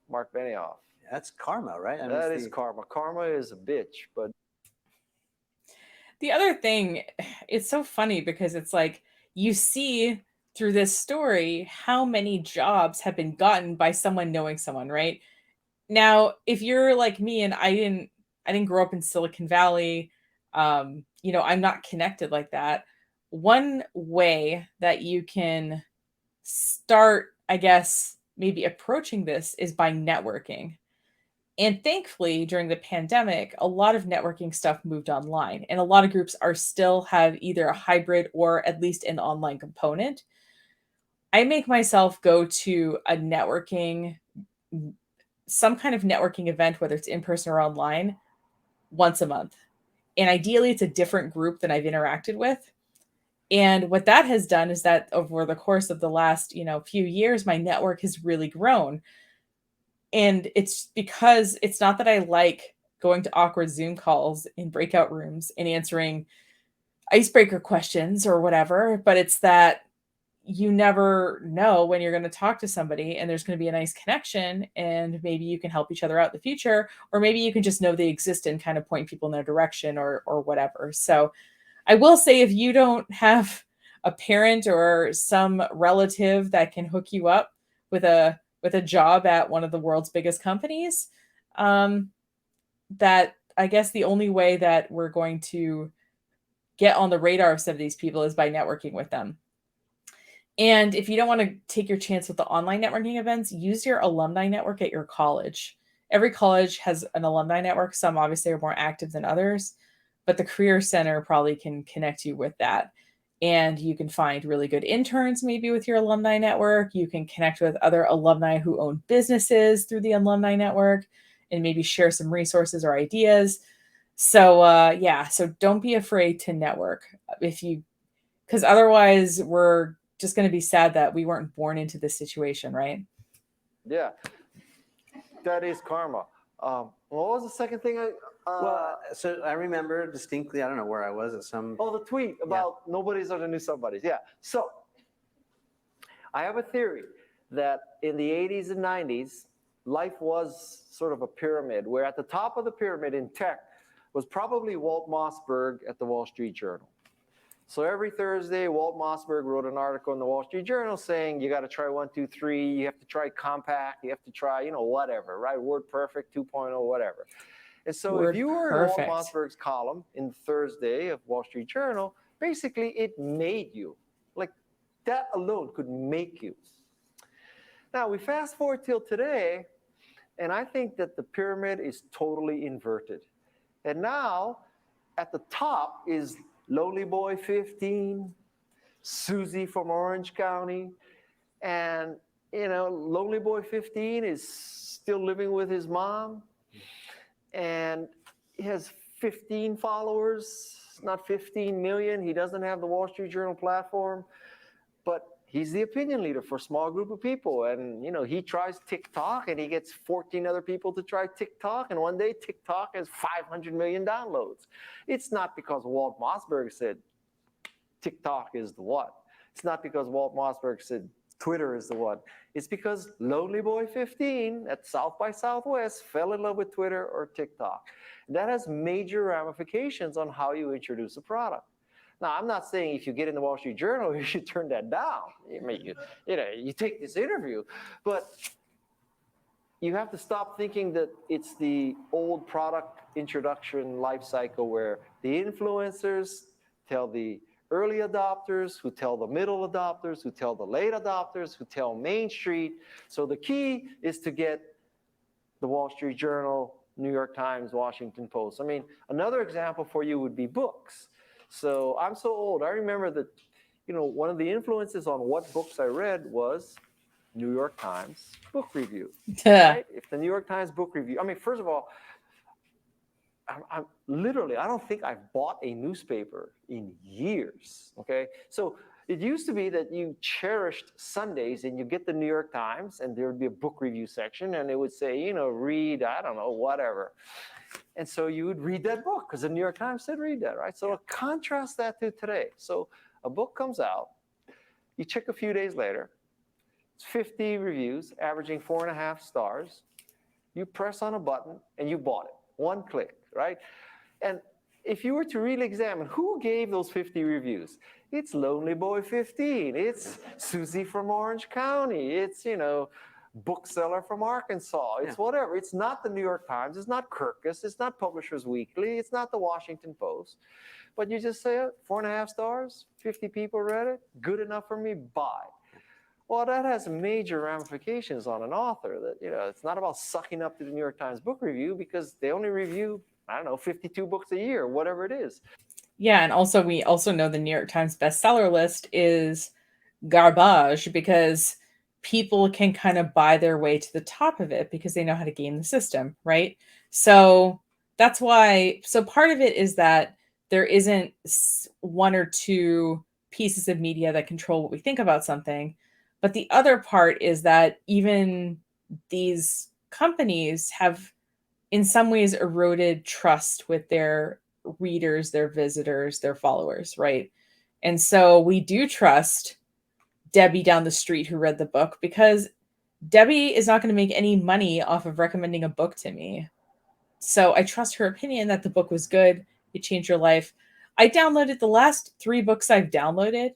Mark Benioff. That's karma, right? I mean, that is karma. Karma is a bitch, but. The other thing, it's so funny because it's like you see through this story how many jobs have been gotten by someone knowing someone, right? Now, if you're like me and I didn't grow up in Silicon Valley, I'm not connected like that. One way that you can start, I guess, maybe approaching this is by networking. And thankfully, during the pandemic, a lot of networking stuff moved online, and a lot of groups still have either a hybrid or at least an online component. I make myself go to some kind of networking event, whether it's in person or online, once a month. And ideally, it's a different group than I've interacted with. And what that has done is that over the course of the last, few years, my network has really grown. And it's because it's not that I like going to awkward Zoom calls in breakout rooms and answering icebreaker questions or whatever, but it's that you never know when you're going to talk to somebody and there's going to be a nice connection, and maybe you can help each other out in the future, or maybe you can just know they exist and kind of point people in their direction or whatever. So I will say, if you don't have a parent or some relative that can hook you up with a job at one of the world's biggest companies, that I guess the only way that we're going to get on the radar of some of these people is by networking with them. And if you don't want to take your chance with the online networking events, use your alumni network at your college. Every college has an alumni network. Some obviously are more active than others, but the Career Center probably can connect you with that. And you can find really good interns maybe with your alumni network. You can connect with other alumni who own businesses through the alumni network and maybe share some resources or ideas. So so don't be afraid to network because otherwise we're just going to be sad that we weren't born into this situation, right? Yeah, that is karma. What was the second thing? So I remember distinctly, I don't know where I was at some. Oh, the tweet about nobody's are the new somebodies. Yeah. So I have a theory that in the 80s and 90s, life was sort of a pyramid, where at the top of the pyramid in tech was probably Walt Mossberg at the Wall Street Journal. So every Thursday, Walt Mossberg wrote an article in the Wall Street Journal saying, you got to try 1, 2, 3. You have to try Compact. You have to try, whatever, right? WordPerfect 2.0, whatever. And so if you were in Walt Mossberg's column in Thursday of Wall Street Journal, basically it made you. Like that alone could make you. Now we fast forward till today, and I think that the pyramid is totally inverted. And now, at the top is Lonely Boy 15, Susie from Orange County. And, Lonely Boy 15 is still living with his mom. And he has 15 followers, not 15 million. He doesn't have the Wall Street Journal platform, but he's the opinion leader for a small group of people. And, he tries TikTok and he gets 14 other people to try TikTok. And one day TikTok has 500 million downloads. It's not because Walt Mossberg said TikTok is the one. It's not because Walt Mossberg said Twitter is the one. It's because Lonely Boy 15 at South by Southwest fell in love with Twitter or TikTok. That has major ramifications on how you introduce a product. Now, I'm not saying if you get in the Wall Street Journal, you should turn that down. You take this interview, but you have to stop thinking that it's the old product introduction life cycle where the influencers tell the early adopters, who tell the middle adopters, who tell the late adopters, who tell Main Street. So the key is to get the Wall Street Journal, New York Times, Washington Post. I mean, another example for you would be books. So I'm so old. I remember that, one of the influences on what books I read was New York Times book review. Right? If the New York Times book review, I mean, first of all, I don't think I've bought a newspaper in years, okay? So it used to be that you cherished Sundays and you get the New York Times and there would be a book review section and it would say, read, I don't know, whatever. And so you would read that book because the New York Times said read that, right? So contrast that to today. So a book comes out, you check a few days later, it's 50 reviews, averaging 4.5 stars. You press on a button and you bought it, one click, right? And if you were to really examine who gave those 50 reviews, it's Lonely Boy 15, it's Susie from Orange County, it's, bookseller from Arkansas, it's whatever. It's not the New York Times, it's not Kirkus, it's not Publishers Weekly, it's not the Washington Post. But you just say, 4.5 stars, 50 people read it, good enough for me, buy. Well, that has major ramifications on an author that, it's not about sucking up to the New York Times book review because they only review, 52 books a year, whatever it is. Yeah, and also we also know the New York Times bestseller list is garbage because people can kind of buy their way to the top of it because they know how to game the system, right? So that's why, so part of it is that there isn't one or two pieces of media that control what we think about something. But the other part is that even these companies have in some ways eroded trust with their readers, their visitors, their followers, right? And so we do trust Debbie down the street who read the book because Debbie is not going to make any money off of recommending a book to me. So I trust her opinion that the book was good. It changed her life. I downloaded the last 3 books I've downloaded.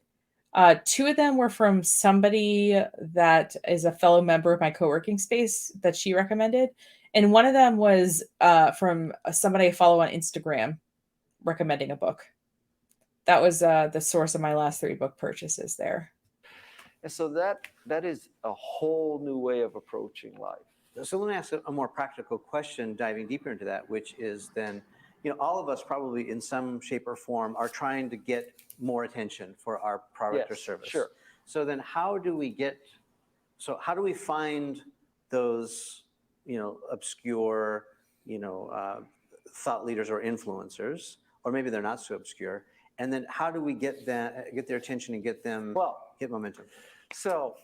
2 of them were from somebody that is a fellow member of my co-working space that she recommended. And one of them was from somebody I follow on Instagram recommending a book. That was the source of my last 3 book purchases there. And so that is a whole new way of approaching life. So let me ask a more practical question, diving deeper into that, which is then, all of us probably in some shape or form are trying to get more attention for our product or service. Sure. So then how do we find those, obscure, thought leaders or influencers, or maybe they're not so obscure, and then how do we get their attention and get them, get momentum? So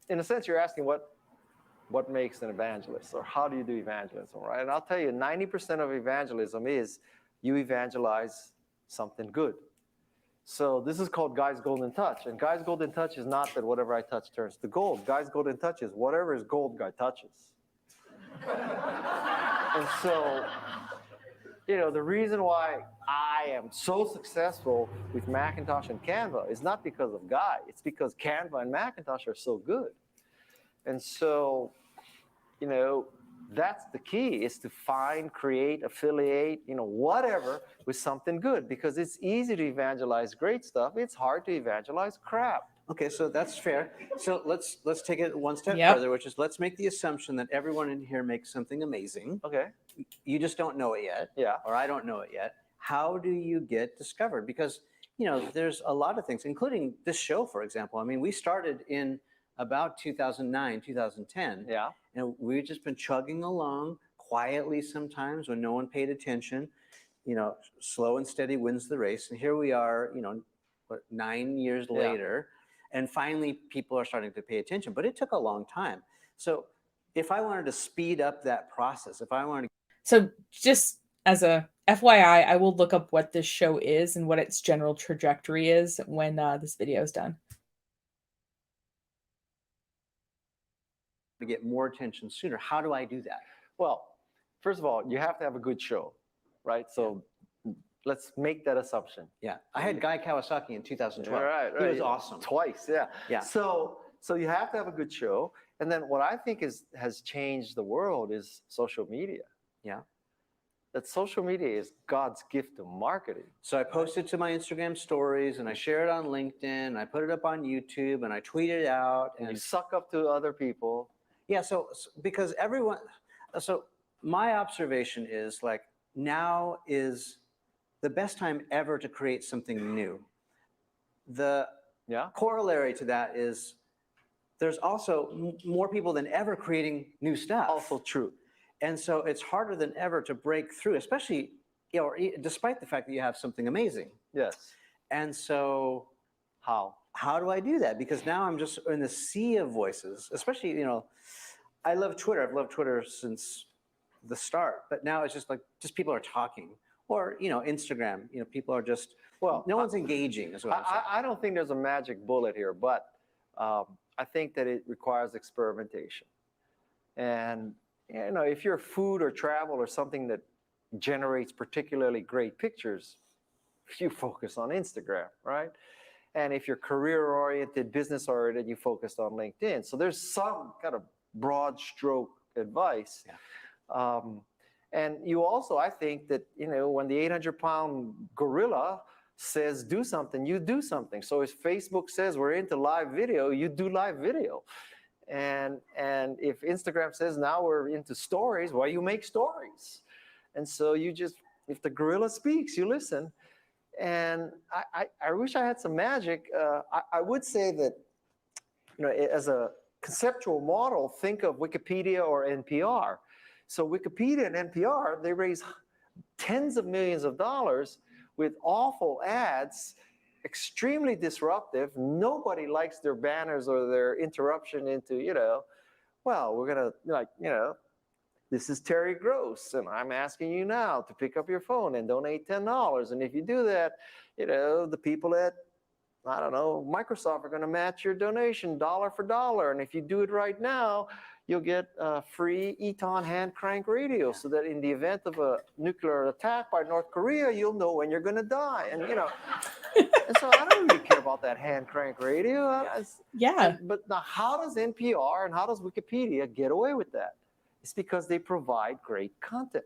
in a sense, you're asking what makes an evangelist, or how do you do evangelism, right? And I'll tell you, 90% of evangelism is you evangelize something good. So this is called Guy's Golden Touch. And Guy's Golden Touch is not that whatever I touch turns to gold. Guy's Golden Touch is whatever is gold, Guy touches. And so, the reason why I am so successful with Macintosh and Canva is not because of Guy. It's because Canva and Macintosh are so good. And so, that's the key, is to find, create, affiliate, whatever with something good, because it's easy to evangelize great stuff. It's hard to evangelize crap. Okay, so that's fair. So let's take it one step further, which is let's make the assumption that everyone in here makes something amazing. Okay. You just don't know it yet. Yeah. Or I don't know it yet. how do you get discovered? Because, there's a lot of things, including this show, for example. I mean, we started in about 2009, 2010. Yeah. And we've just been chugging along quietly sometimes when no one paid attention. Slow and steady wins the race. And here we are, 9 years later, and finally people are starting to pay attention. But it took a long time. So if I wanted to speed up that process, if I wanted to... So just as a FYI, I will look up what this show is and what its general trajectory is when this video is done. To get more attention sooner, how do I do that? Well, first of all, you have to have a good show, right? So let's make that assumption. Yeah, I had Guy Kawasaki in 2012. Right. He was awesome. Twice, yeah. So you have to have a good show. And then what I think has changed the world is social media. Yeah. That social media is God's gift to marketing. So I post it to my Instagram stories, and I share it on LinkedIn, I put it up on YouTube, and I tweet it out. And you suck up to other people. Yeah, so because so my observation is like, now is the best time ever to create something new. The corollary to that is there's also more people than ever creating new stuff. Also true. And so it's harder than ever to break through, especially, despite the fact that you have something amazing. Yes. And so how do I do that? Because now I'm just in the sea of voices, especially, I love Twitter. I've loved Twitter since the start, but now it's just people are talking, or, Instagram, people are just, no one's engaging is what I'm saying. I don't think there's a magic bullet here, but I think that it requires experimentation. And, if you're food or travel or something that generates particularly great pictures, you focus on Instagram, right? And if you're career-oriented, business-oriented, you focus on LinkedIn. So there's some kind of broad stroke advice. Yeah. And you also, I think that, when the 800-pound gorilla says do something, you do something. So if Facebook says we're into live video, you do live video. And if Instagram says now we're into stories, well, you make stories. And so if the gorilla speaks, you listen. And I wish I had some magic. I would say that, as a conceptual model, think of Wikipedia or NPR. So Wikipedia and NPR, they raise tens of millions of dollars with awful ads, extremely disruptive. Nobody likes their banners or their interruption into, well, we're going to, this is Terry Gross, and I'm asking you now to pick up your phone and donate $10. And if you do that, the people at, I don't know, Microsoft are going to match your donation dollar for dollar. And if you do it right now, you'll get a free Eton hand crank radio, so that in the event of a nuclear attack by North Korea, you'll know when you're going to die. And, and so I don't really care about that hand crank radio. But now, how does NPR and how does Wikipedia get away with that? It's because they provide great content.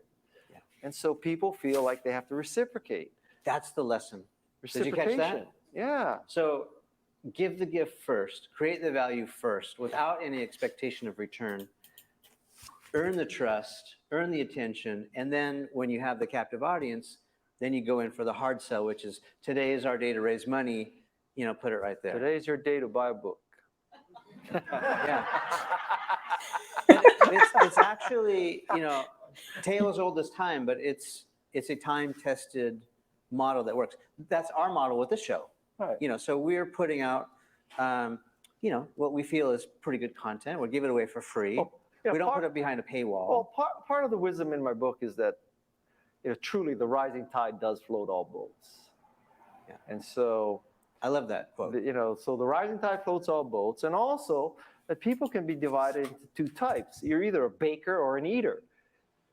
Yeah. And so people feel like they have to reciprocate. That's the lesson. Did you catch that? Yeah. So give the gift first, create the value first, without any expectation of return. Earn the trust, earn the attention, and then when you have the captive audience, then you go in for the hard sell, which is, today is our day to raise money, put it right there. Today's your day to buy a book. Yeah. It's actually, tale as old as time, but it's a time-tested model that works. That's our model with this show. Right. So we're putting out, what we feel is pretty good content. We'll give it away for free. We don't put it behind a paywall. Well, part of the wisdom in my book is that, truly the rising tide does float all boats. Yeah. And so I love that quote. So the rising tide floats all boats, and also that people can be divided into two types. You're either a baker or an eater.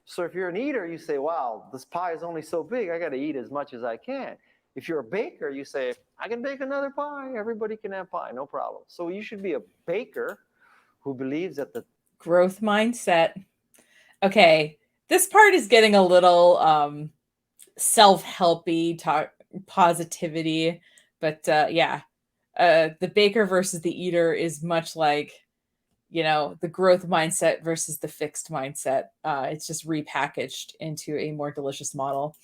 So if you're an eater, you say, wow, this pie is only so big, I got to eat as much as I can. If you're a baker, you say, I can bake another pie. Everybody can have pie, no problem. So you should be a baker who believes that the growth mindset. Okay, this part is getting a little self-helpy, positivity, but the baker versus the eater is much like, the growth mindset versus the fixed mindset. It's just repackaged into a more delicious model.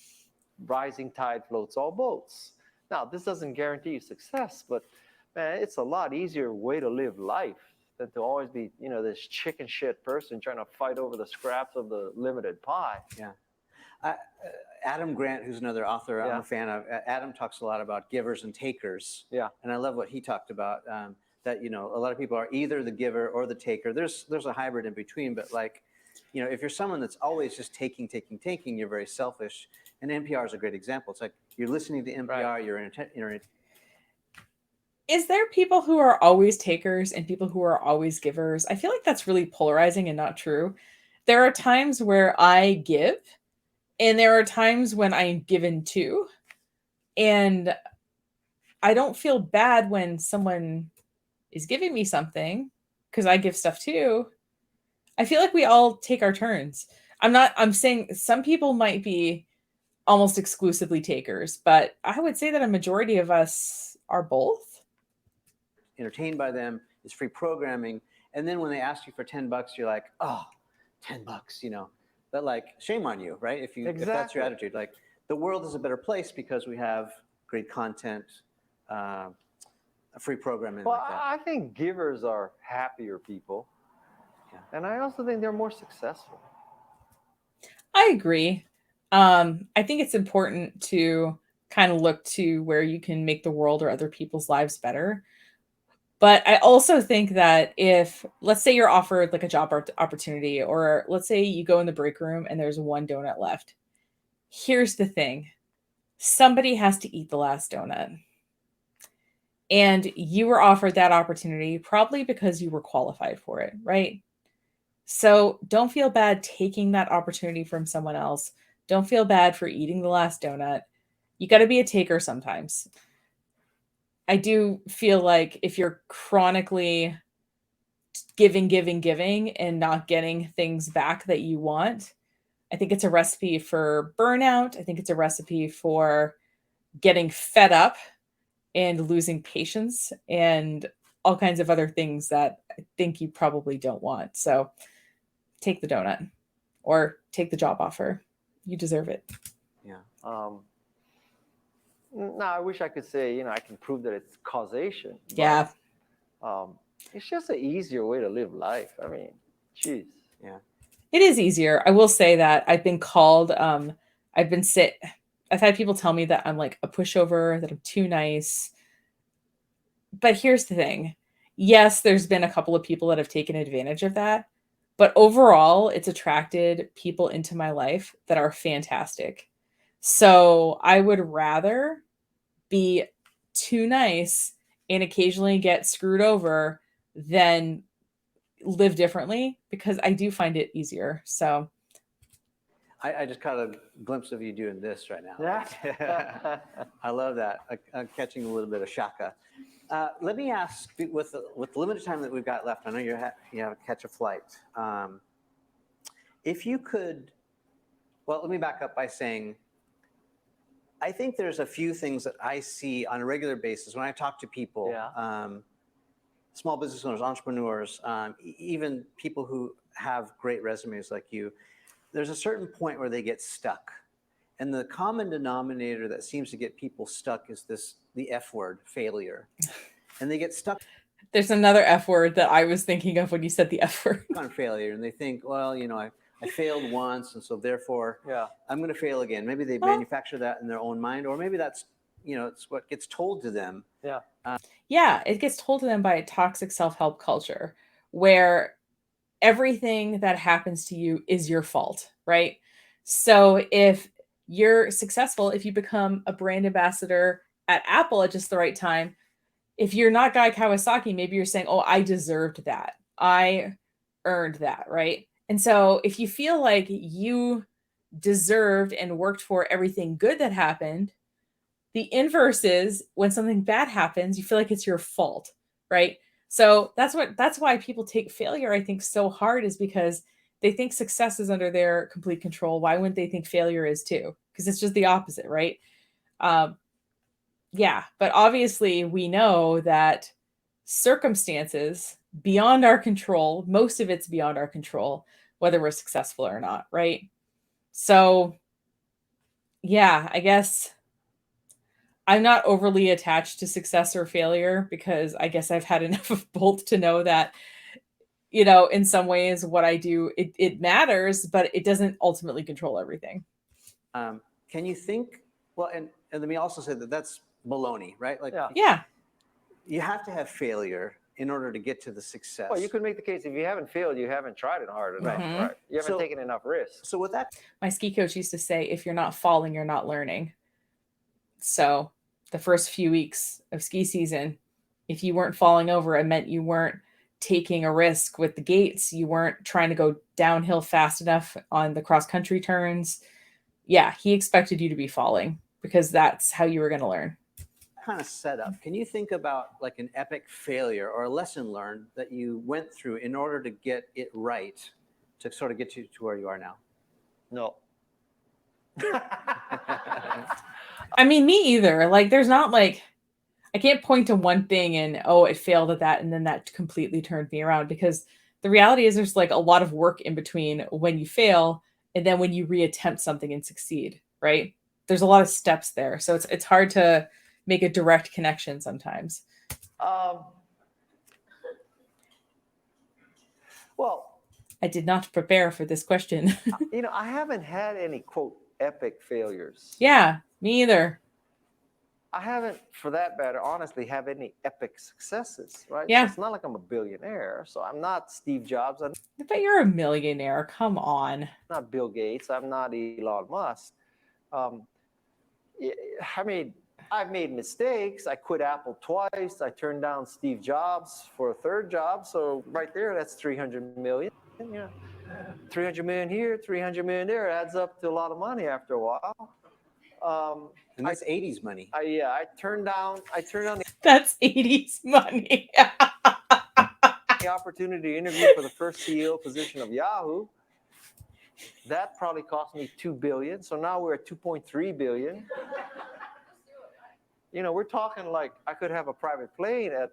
rising tide floats all boats. Now, this doesn't guarantee you success, but man, it's a lot easier way to live life than to always be, this chicken shit person trying to fight over the scraps of the limited pie. Yeah. Adam Grant, who's another author I'm a fan of, Adam talks a lot about givers and takers. Yeah. And I love what he talked about, that, a lot of people are either the giver or the taker. There's a hybrid in between, but like, if you're someone that's always just taking, you're very selfish. And NPR is a great example. It's like you're listening to NPR, right. You're in. Is there people who are always takers and people who are always givers? I feel like that's really polarizing and not true. There are times where I give, and there are times when I'm given to. And I don't feel bad when someone is giving me something because I give stuff too. I feel like we all take our turns. I'm saying some people might be almost exclusively takers, but I would say that a majority of us are both. Entertained by them, it's free programming. And then when they ask you for $10, you're like, oh, $10, but like, shame on you, right? If that's your attitude, like the world is a better place because we have great content, free programming. Well, like that. I think givers are happier people. Yeah. And I also think they're more successful. I agree. I think it's important to kind of look to where you can make the world or other people's lives better. But I also think that if, let's say you're offered like a job opportunity, or let's say you go in the break room and there's one donut left. Here's the thing. Somebody has to eat the last donut. And you were offered that opportunity probably because you were qualified for it, right? So don't feel bad taking that opportunity from someone else. Don't feel bad for eating the last donut. You got to be a taker sometimes. I do feel like if you're chronically giving and not getting things back that you want, I think it's a recipe for burnout. I think it's a recipe for getting fed up and losing patience and all kinds of other things that I think you probably don't want. So take the donut or take the job offer. You deserve it. Yeah. No, I wish I could say, I can prove that it's causation. Yeah. But, it's just an easier way to live life. I mean, geez. Yeah. It is easier. I will say that I've been called, I've had people tell me that I'm like a pushover, that I'm too nice. But here's the thing. Yes, there's been a couple of people that have taken advantage of that. But overall, it's attracted people into my life that are fantastic. So I would rather be too nice and occasionally get screwed over than live differently, because I do find it easier. So I just caught a glimpse of you doing this right now. Yeah. I love that. I'm catching a little bit of shaka. Let me ask, with the limited time that we've got left, I know you have to catch a flight. If you could, well, let me back up by saying, I think there's a few things that I see on a regular basis when I talk to people, small business owners, entrepreneurs, even people who have great resumes like you. There's a certain point where they get stuck. And the common denominator that seems to get people stuck is the F word, failure. And they get stuck. There's another F word that I was thinking of when you said the F word. On failure. And they think, well, I failed once, and so therefore I'm going to fail again. Maybe they manufacture that in their own mind, or maybe that's, it's what gets told to them. Yeah, it gets told to them by a toxic self-help culture where everything that happens to you is your fault, right? So if you're successful, if you become a brand ambassador at Apple at just the right time, if you're not Guy Kawasaki, maybe you're saying, oh, I deserved that. I earned that, right? And so if you feel like you deserved and worked for everything good that happened, the inverse is when something bad happens, you feel like it's your fault, right? So that's why people take failure, I think, so hard, is because they think success is under their complete control. Why wouldn't they think failure is too? Because it's just the opposite, right? Yeah, but obviously we know that circumstances beyond our control, most of it's beyond our control, whether we're successful or not, right? So yeah, I guess I'm not overly attached to success or failure because I guess I've had enough of both to know that, in some ways what I do, it matters, but it doesn't ultimately control everything. Can you think, well, and let me also say that that's baloney, right? Like, Yeah. you have to have failure in order to get to the success. Well, you could make the case if you haven't failed, you haven't tried it hard enough, Mhm. right? You haven't taken enough risks. So with that, My ski coach used to say, if you're not falling, you're not learning. So the first few weeks of ski season, if you weren't falling over, it meant you weren't taking a risk with the gates. You weren't trying to go downhill fast enough on the cross country turns. Yeah, he expected you to be falling because that's how you were going to learn. kind of setup, can you think about like an epic failure or a lesson learned that you went through in order to get it right to sort of get you to where you are now? No. I mean, me either. Like, there's not like, I can't point to one thing and, oh, it failed at that, and then that completely turned me around, because the reality is there's like a lot of work in between when you fail and then when you reattempt something and succeed, right? There's a lot of steps there. So it's hard to make a direct connection sometimes. Well, I did not prepare for this question. I haven't had any, quote, epic failures. Yeah, me either. I haven't, for that matter, honestly, have any epic successes, right? Yeah. So it's not like I'm a billionaire. So I'm not Steve Jobs. I'm But you're a millionaire. Come on. not Bill Gates. I'm not Elon Musk. I've made mistakes. I quit Apple twice. I turned down Steve Jobs for a third job. So right there, that's 300 million. 300 million here, 300 million there, adds up to a lot of money after a while. And that's 80s money. I turned down That's 80s money. the opportunity to interview for the first CEO position of Yahoo. That probably cost me $2 billion. So now we're at 2.3 billion. We're talking like I could have a private plane at,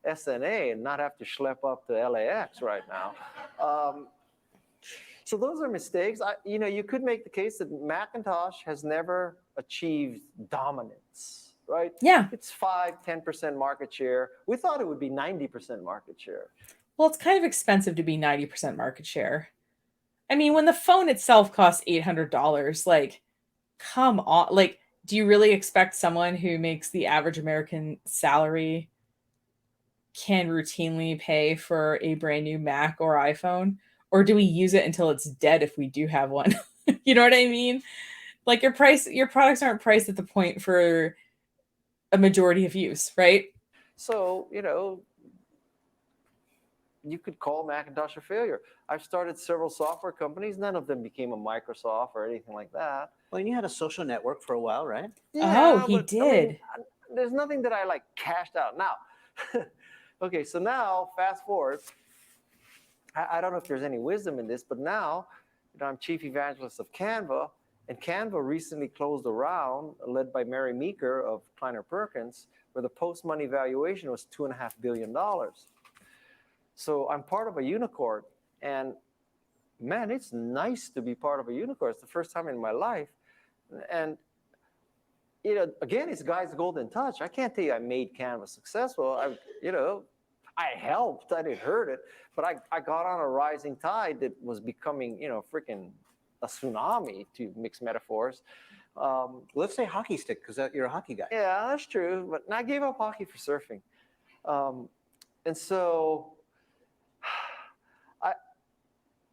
SNA and not have to schlep up to LAX right now. So those are mistakes. You could make the case that Macintosh has never achieved dominance, right? Yeah. It's 5-10% market share. We thought it would be 90% market share. Well, it's kind of expensive to be 90% market share. I mean, when the phone itself costs $800, like, come on. Like, do you really expect someone who makes the average American salary can routinely pay for a brand new Mac or iPhone? Or do we use it until it's dead if we do have one? You know what I mean? Like, your products aren't priced at the point for a majority of use, right? So, you could call Macintosh a failure. I've started several software companies. None of them became a Microsoft or anything like that. Well, and you had a social network for a while, right? Yeah, he did. There's nothing that I like cashed out. Now, okay, so now fast forward. I don't know if there's any wisdom in this, but now I'm chief evangelist of Canva, and Canva recently closed a round led by Mary Meeker of Kleiner Perkins, where the post-money valuation was $2.5 billion. So I'm part of a unicorn, and man, it's nice to be part of a unicorn. It's the first time in my life. And, again, it's Guy's golden touch. I can't tell you I made Canva successful. I helped, I didn't hurt it, but I got on a rising tide that was becoming, freaking a tsunami, to mix metaphors. Let's say hockey stick, because you're a hockey guy. Yeah, that's true. But I gave up hockey for surfing. And so,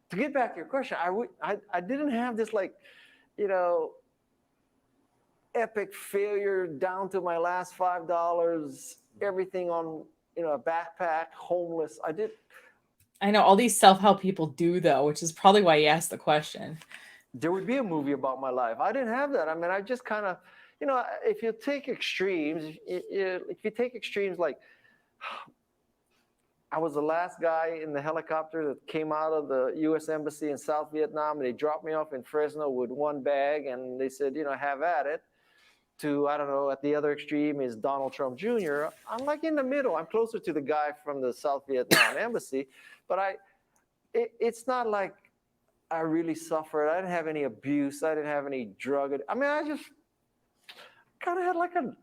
to get back to your question, I didn't have this epic failure down to my last $5, everything on a backpack, homeless. I know all these self-help people do, though, which is probably why you asked the question. There would be a movie about my life. I didn't have that. I mean, I just kind of, if you take extremes, like, I was the last guy in the helicopter that came out of the U.S. Embassy in South Vietnam, and they dropped me off in Fresno with one bag, and they said, have at it. To, I don't know, at the other extreme is Donald Trump Jr. I'm like in the middle. I'm closer to the guy from the South Vietnam Embassy, but it's not like I really suffered. I didn't have any abuse. I didn't have any drug. I mean, I just kind of had like a,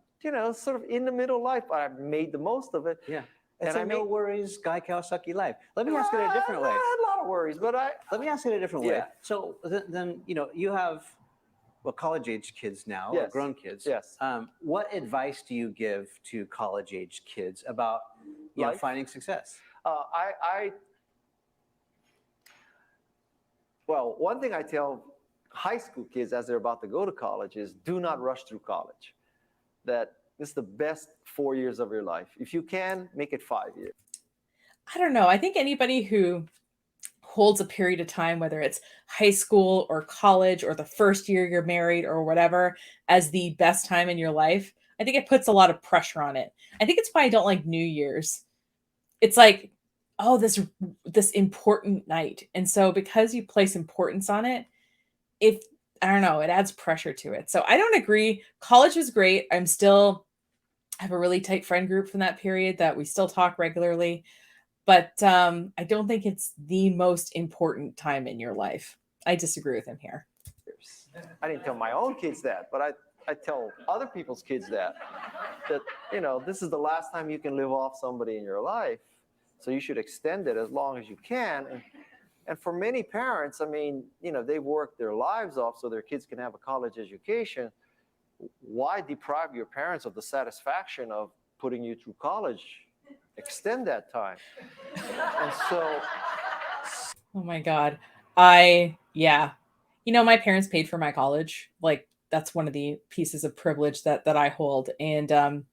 sort of in the middle life, but I made the most of it. Yeah. And It's a no worries Guy Kawasaki life. Let me ask it a different way. I had a lot of worries, but Let me ask it a different way. Yeah. So then, you have, well, college-age kids now, or Yes. grown kids. Yes. What advice do you give to college-age kids about, you know, Life? finding success? Well, one thing I tell high school kids as they're about to go to college is do not rush through college. That this is the best 4 years of your life. If you can, make it 5 years. I don't know. I think anybody who holds a period of time, whether it's high school or college or the first year you're married or whatever, as the best time in your life, I think it puts a lot of pressure on it. I think it's why I don't like New Year's. It's like, oh, this important night. And so because you place importance on it, I don't know, it adds pressure to it. So I don't agree. College was great. I have a really tight friend group from that period that we still talk regularly. But I don't think it's the most important time in your life. I disagree with him here. I didn't tell my own kids that, but I tell other people's kids that this is the last time you can live off somebody in your life. So you should extend it as long as you can. And for many parents, I mean, they've worked their lives off so their kids can have a college education. Why deprive your parents of the satisfaction of putting you through college? Extend that time. And so, oh my God. My parents paid for my college. Like that's one of the pieces of privilege that I hold. And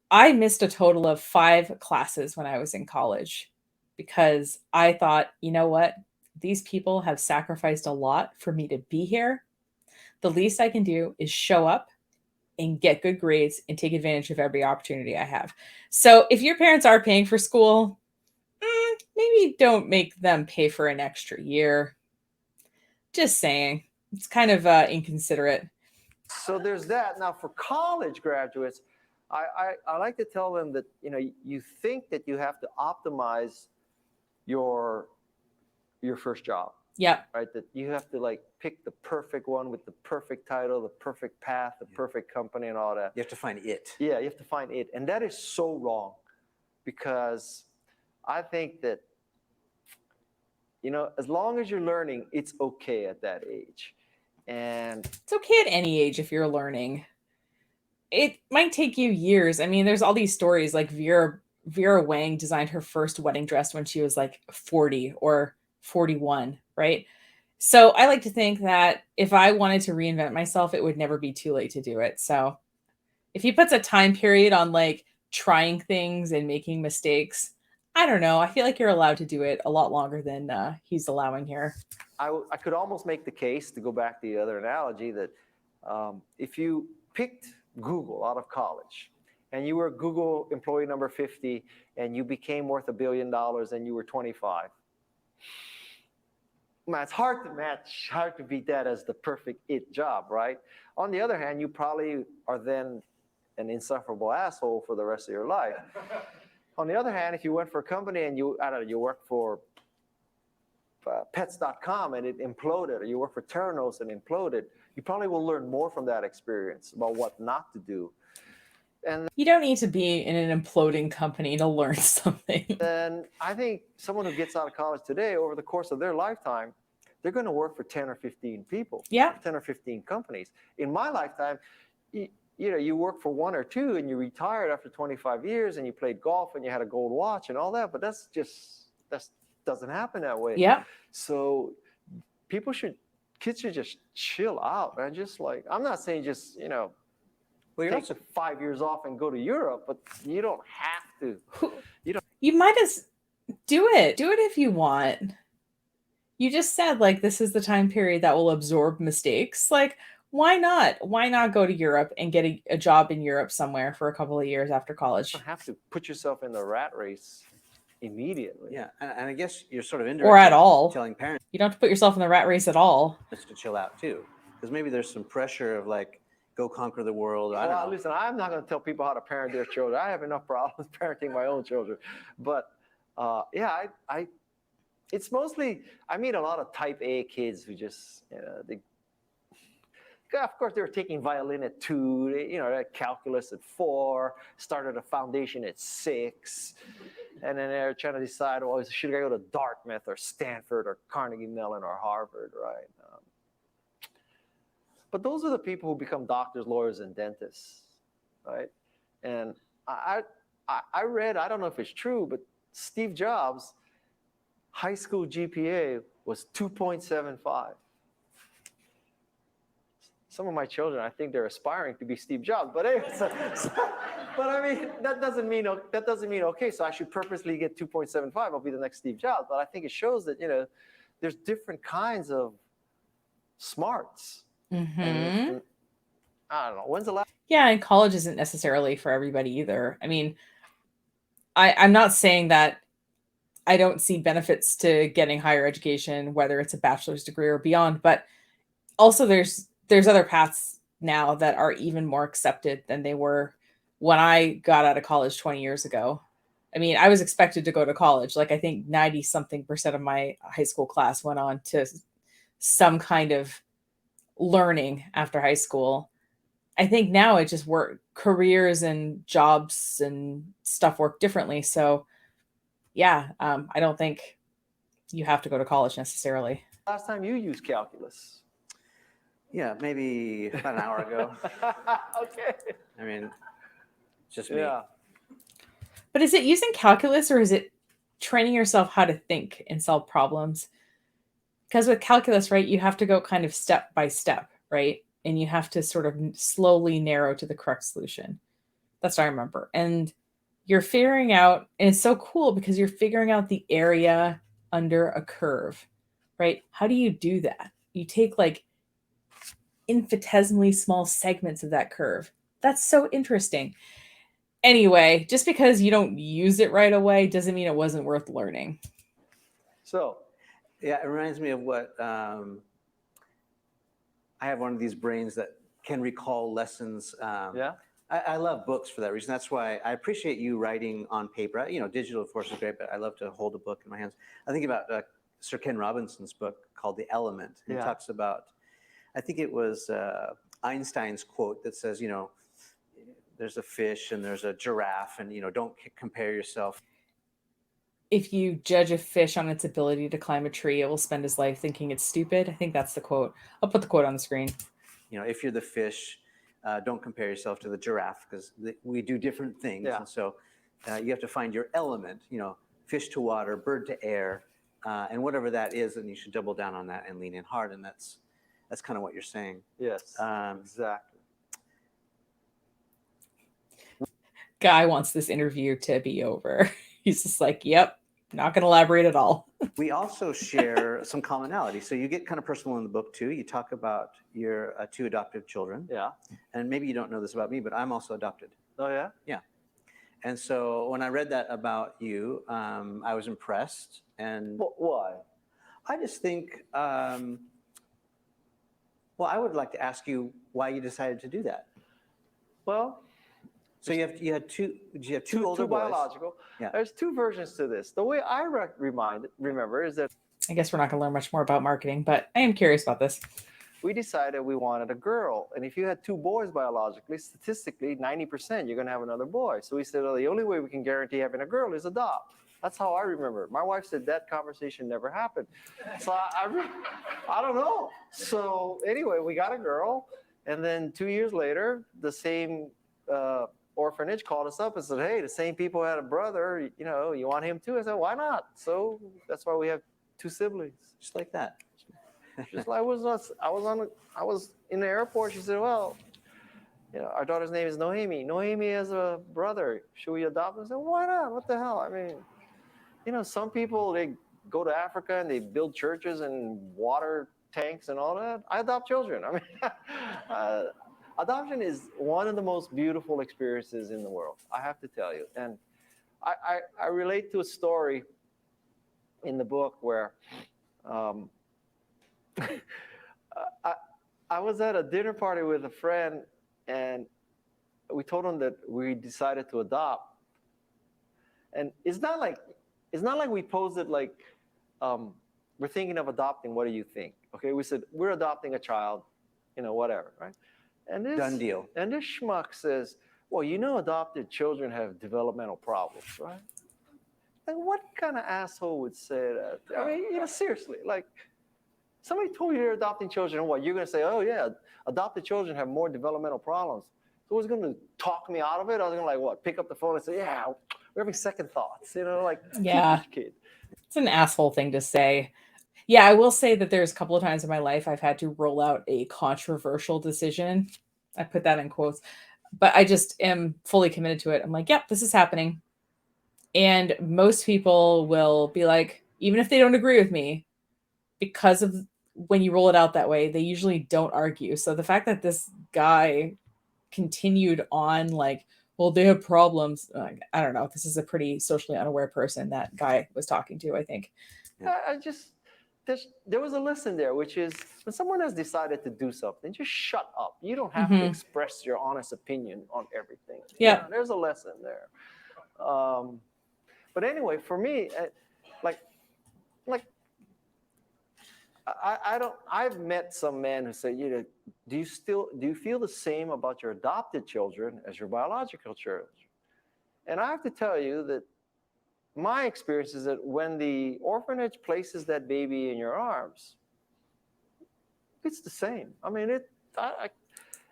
I missed a total of 5 classes when I was in college because I thought, you know what? These people have sacrificed a lot for me to be here. The least I can do is show up and get good grades and take advantage of every opportunity I have. So if your parents are paying for school, maybe don't make them pay for an extra year. Just saying. It's kind of inconsiderate. So there's that. Now for college graduates, I like to tell them that, you think that you have to optimize your first job. Yep. Right? That you have to pick the perfect one with the perfect title, the perfect path, the perfect company and all that. You have to find it. Yeah, you have to find it. And that is so wrong because I think that, as long as you're learning, it's okay at that age. And it's okay at any age if you're learning. It might take you years. I mean, there's all these stories like Vera Wang designed her first wedding dress when she was like 40 or 41, right? So I like to think that if I wanted to reinvent myself, it would never be too late to do it. So if he puts a time period on like trying things and making mistakes, I don't know. I feel like you're allowed to do it a lot longer than he's allowing here. I could almost make the case, to go back to the other analogy, that if you picked Google out of college and you were Google employee number 50 and you became worth $1 billion and you were 25, man, it's hard to match, hard to beat that as the perfect it job, right? On the other hand, you probably are then an insufferable asshole for the rest of your life. On the other hand, if you went for a company and you work for pets.com and it imploded, or you work for Theranos and imploded, you probably will learn more from that experience about what not to do. And you don't need to be in an imploding company to learn something. Then I think someone who gets out of college today, over the course of their lifetime, they're going to work for 10 or 15 people, 10 or 15 companies. In my lifetime, you work for 1 or 2 and you retired after 25 years and you played golf and you had a gold watch and all that, but that doesn't happen that way. Yeah. So kids should just chill out, man. Just I'm not saying just, Well, take 5 years off and go to Europe, but you don't have to. You might as do it. Do it if you want. You just said this is the time period that will absorb mistakes. Why not? Why not go to Europe and get a job in Europe somewhere for a couple of years after college? You don't have to put yourself in the rat race immediately. Yeah, and I guess you're sort of indirectly or at all telling parents you don't have to put yourself in the rat race at all. To chill out too, because maybe there's some pressure of go conquer the world. I don't know. Listen, I'm not going to tell people how to parent their children. I have enough problems parenting my own children. But it's mostly, I meet a lot of type A kids who just, of course, they were taking violin at 2, calculus at 4, started a foundation at 6, and then they're trying to decide, well, should I go to Dartmouth or Stanford or Carnegie Mellon or Harvard, right? But those are the people who become doctors, lawyers, and dentists, right? And I read, I don't know if it's true, but Steve Jobs' high school GPA was 2.75. Some of my children, I think they're aspiring to be Steve Jobs, but anyway, but I mean, that doesn't mean okay. So I should purposely get 2.75. I'll be the next Steve Jobs. But I think it shows that there's different kinds of smarts. Mm-hmm. And I don't know. When's the last? Yeah, and college isn't necessarily for everybody either. I mean, I'm not saying that I don't see benefits to getting higher education, whether it's a bachelor's degree or beyond, but also there's other paths now that are even more accepted than they were when I got out of college 20 years ago. I mean, I was expected to go to college. Like, I think 90-something% of my high school class went on to some kind of learning after high school. I think now it just careers and jobs and stuff work differently. So yeah, I don't think you have to go to college necessarily. Last time you used calculus? Yeah, maybe about an hour ago. Okay. I mean, just me. Yeah. But is it using calculus or is it training yourself how to think and solve problems? Because with calculus, right, you have to go kind of step by step, right? And you have to sort of slowly narrow to the correct solution. That's what I remember. And you're figuring out, and it's so cool because you're figuring out the area under a curve, right? How do you do that? You take like infinitesimally small segments of that curve. That's so interesting. Anyway, just because you don't use it right away doesn't mean it wasn't worth learning. So, yeah, it reminds me of what I have one of these brains that can recall lessons. yeah. I love books for that reason. That's why I appreciate you writing on paper. Digital, of course, is great, but I love to hold a book in my hands. I think about Sir Ken Robinson's book called The Element. He talks about, I think it was Einstein's quote that says, there's a fish and there's a giraffe, and don't compare yourself. If you judge a fish on its ability to climb a tree, it will spend his life thinking it's stupid. I think that's the quote. I'll put the quote on the screen. If you're the fish, don't compare yourself to the giraffe, because we do different things. Yeah. And so you have to find your element, fish to water, bird to air, and whatever that is, and you should double down on that and lean in hard. And that's kind of what you're saying. Yes, exactly. Guy wants this interview to be over. He's just like, yep, not going to elaborate at all. We also share some commonality. So you get kind of personal in the book too. You talk about your 2 adoptive children. Yeah. And maybe you don't know this about me, but I'm also adopted. Oh, yeah? Yeah. And so when I read that about you, I was impressed. And why? I just think, I would like to ask you why you decided to do that. Well, so you had two older boys. Biological. Yeah. There's 2 versions to this. The way I remember is that I guess we're not going to learn much more about marketing, but I am curious about this. we decided we wanted a girl. And if you had 2 boys biologically, statistically, 90% you're going to have another boy. So we said, well, the only way we can guarantee having a girl is adopt. That's how I remember it. My wife said that conversation never happened. So I don't know. So anyway, we got a girl. And then 2 years later, the same orphanage called us up and said, hey, the same people had a brother, you want him too? I said, why not? So that's why we have 2 siblings. Just like that. Just like I was in the airport. She said, well, our daughter's name is Noemi. Noemi has a brother. Should we adopt him? I said, why not? What the hell? I mean, some people, they go to Africa and they build churches and water tanks and all that. I adopt children. I mean, adoption is one of the most beautiful experiences in the world, I have to tell you. And I relate to a story in the book where I was at a dinner party with a friend, and we told him that we decided to adopt. And it's not like we posed it like we're thinking of adopting. What do you think? Okay, we said we're adopting a child, whatever, right? And this Done deal. And this schmuck says, well, adopted children have developmental problems, right? Like, what kind of asshole would say that? I mean, seriously, like, somebody told you they're adopting children, and what, you're going to say, oh, yeah, adopted children have more developmental problems. So who's going to talk me out of it? I was going to, like, what, pick up the phone and say, yeah, we're having second thoughts, like, Yeah. kid. It's an asshole thing to say. Yeah, I will say that there's a couple of times in my life I've had to roll out a controversial decision. I put that in quotes, but I just am fully committed to it. I'm like, yep, this is happening. And most people will be like, even if they don't agree with me, because of when you roll it out that way, they usually don't argue. So the fact that this guy continued on like, well, they have problems. I don't know. This is a pretty socially unaware person that guy was talking to, I think. There was a lesson there, which is when someone has decided to do something, just shut up. You don't have Mm-hmm. to express your honest opinion on everything. Yeah. There's a lesson there. But anyway, for me, I've met some men who say, do you feel the same about your adopted children as your biological children? And I have to tell you that my experience is that when the orphanage places that baby in your arms, it's the same. I mean,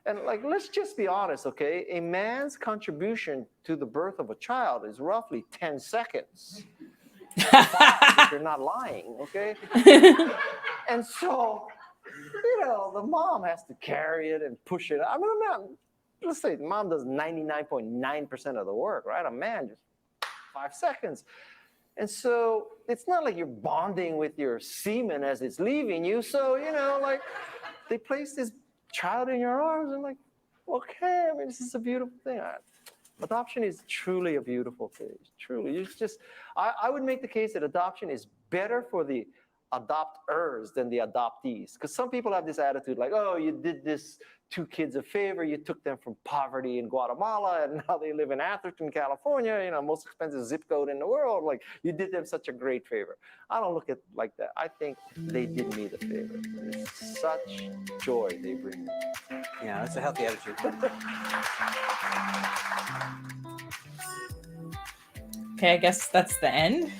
let's just be honest, okay? A man's contribution to the birth of a child is roughly 10 seconds. If you're not lying, okay? And so, the mom has to carry it and push it. I mean, let's say the mom does 99.9% of the work, right? A man just 5 seconds. And so it's not like you're bonding with your semen as it's leaving you. So, they place this child in your arms and like, okay, I mean, this is a beautiful thing. Adoption is truly a beautiful thing. Truly. I would make the case that adoption is better for the adopters than the adoptees. Because some people have this attitude like, oh, you did this two kids a favor. You took them from poverty in Guatemala and now they live in Atherton, California, most expensive zip code in the world. Like, you did them such a great favor. I don't look at it like that. I think they did me the favor. It's such joy they bring me. Yeah, that's a healthy attitude. Okay, I guess that's the end.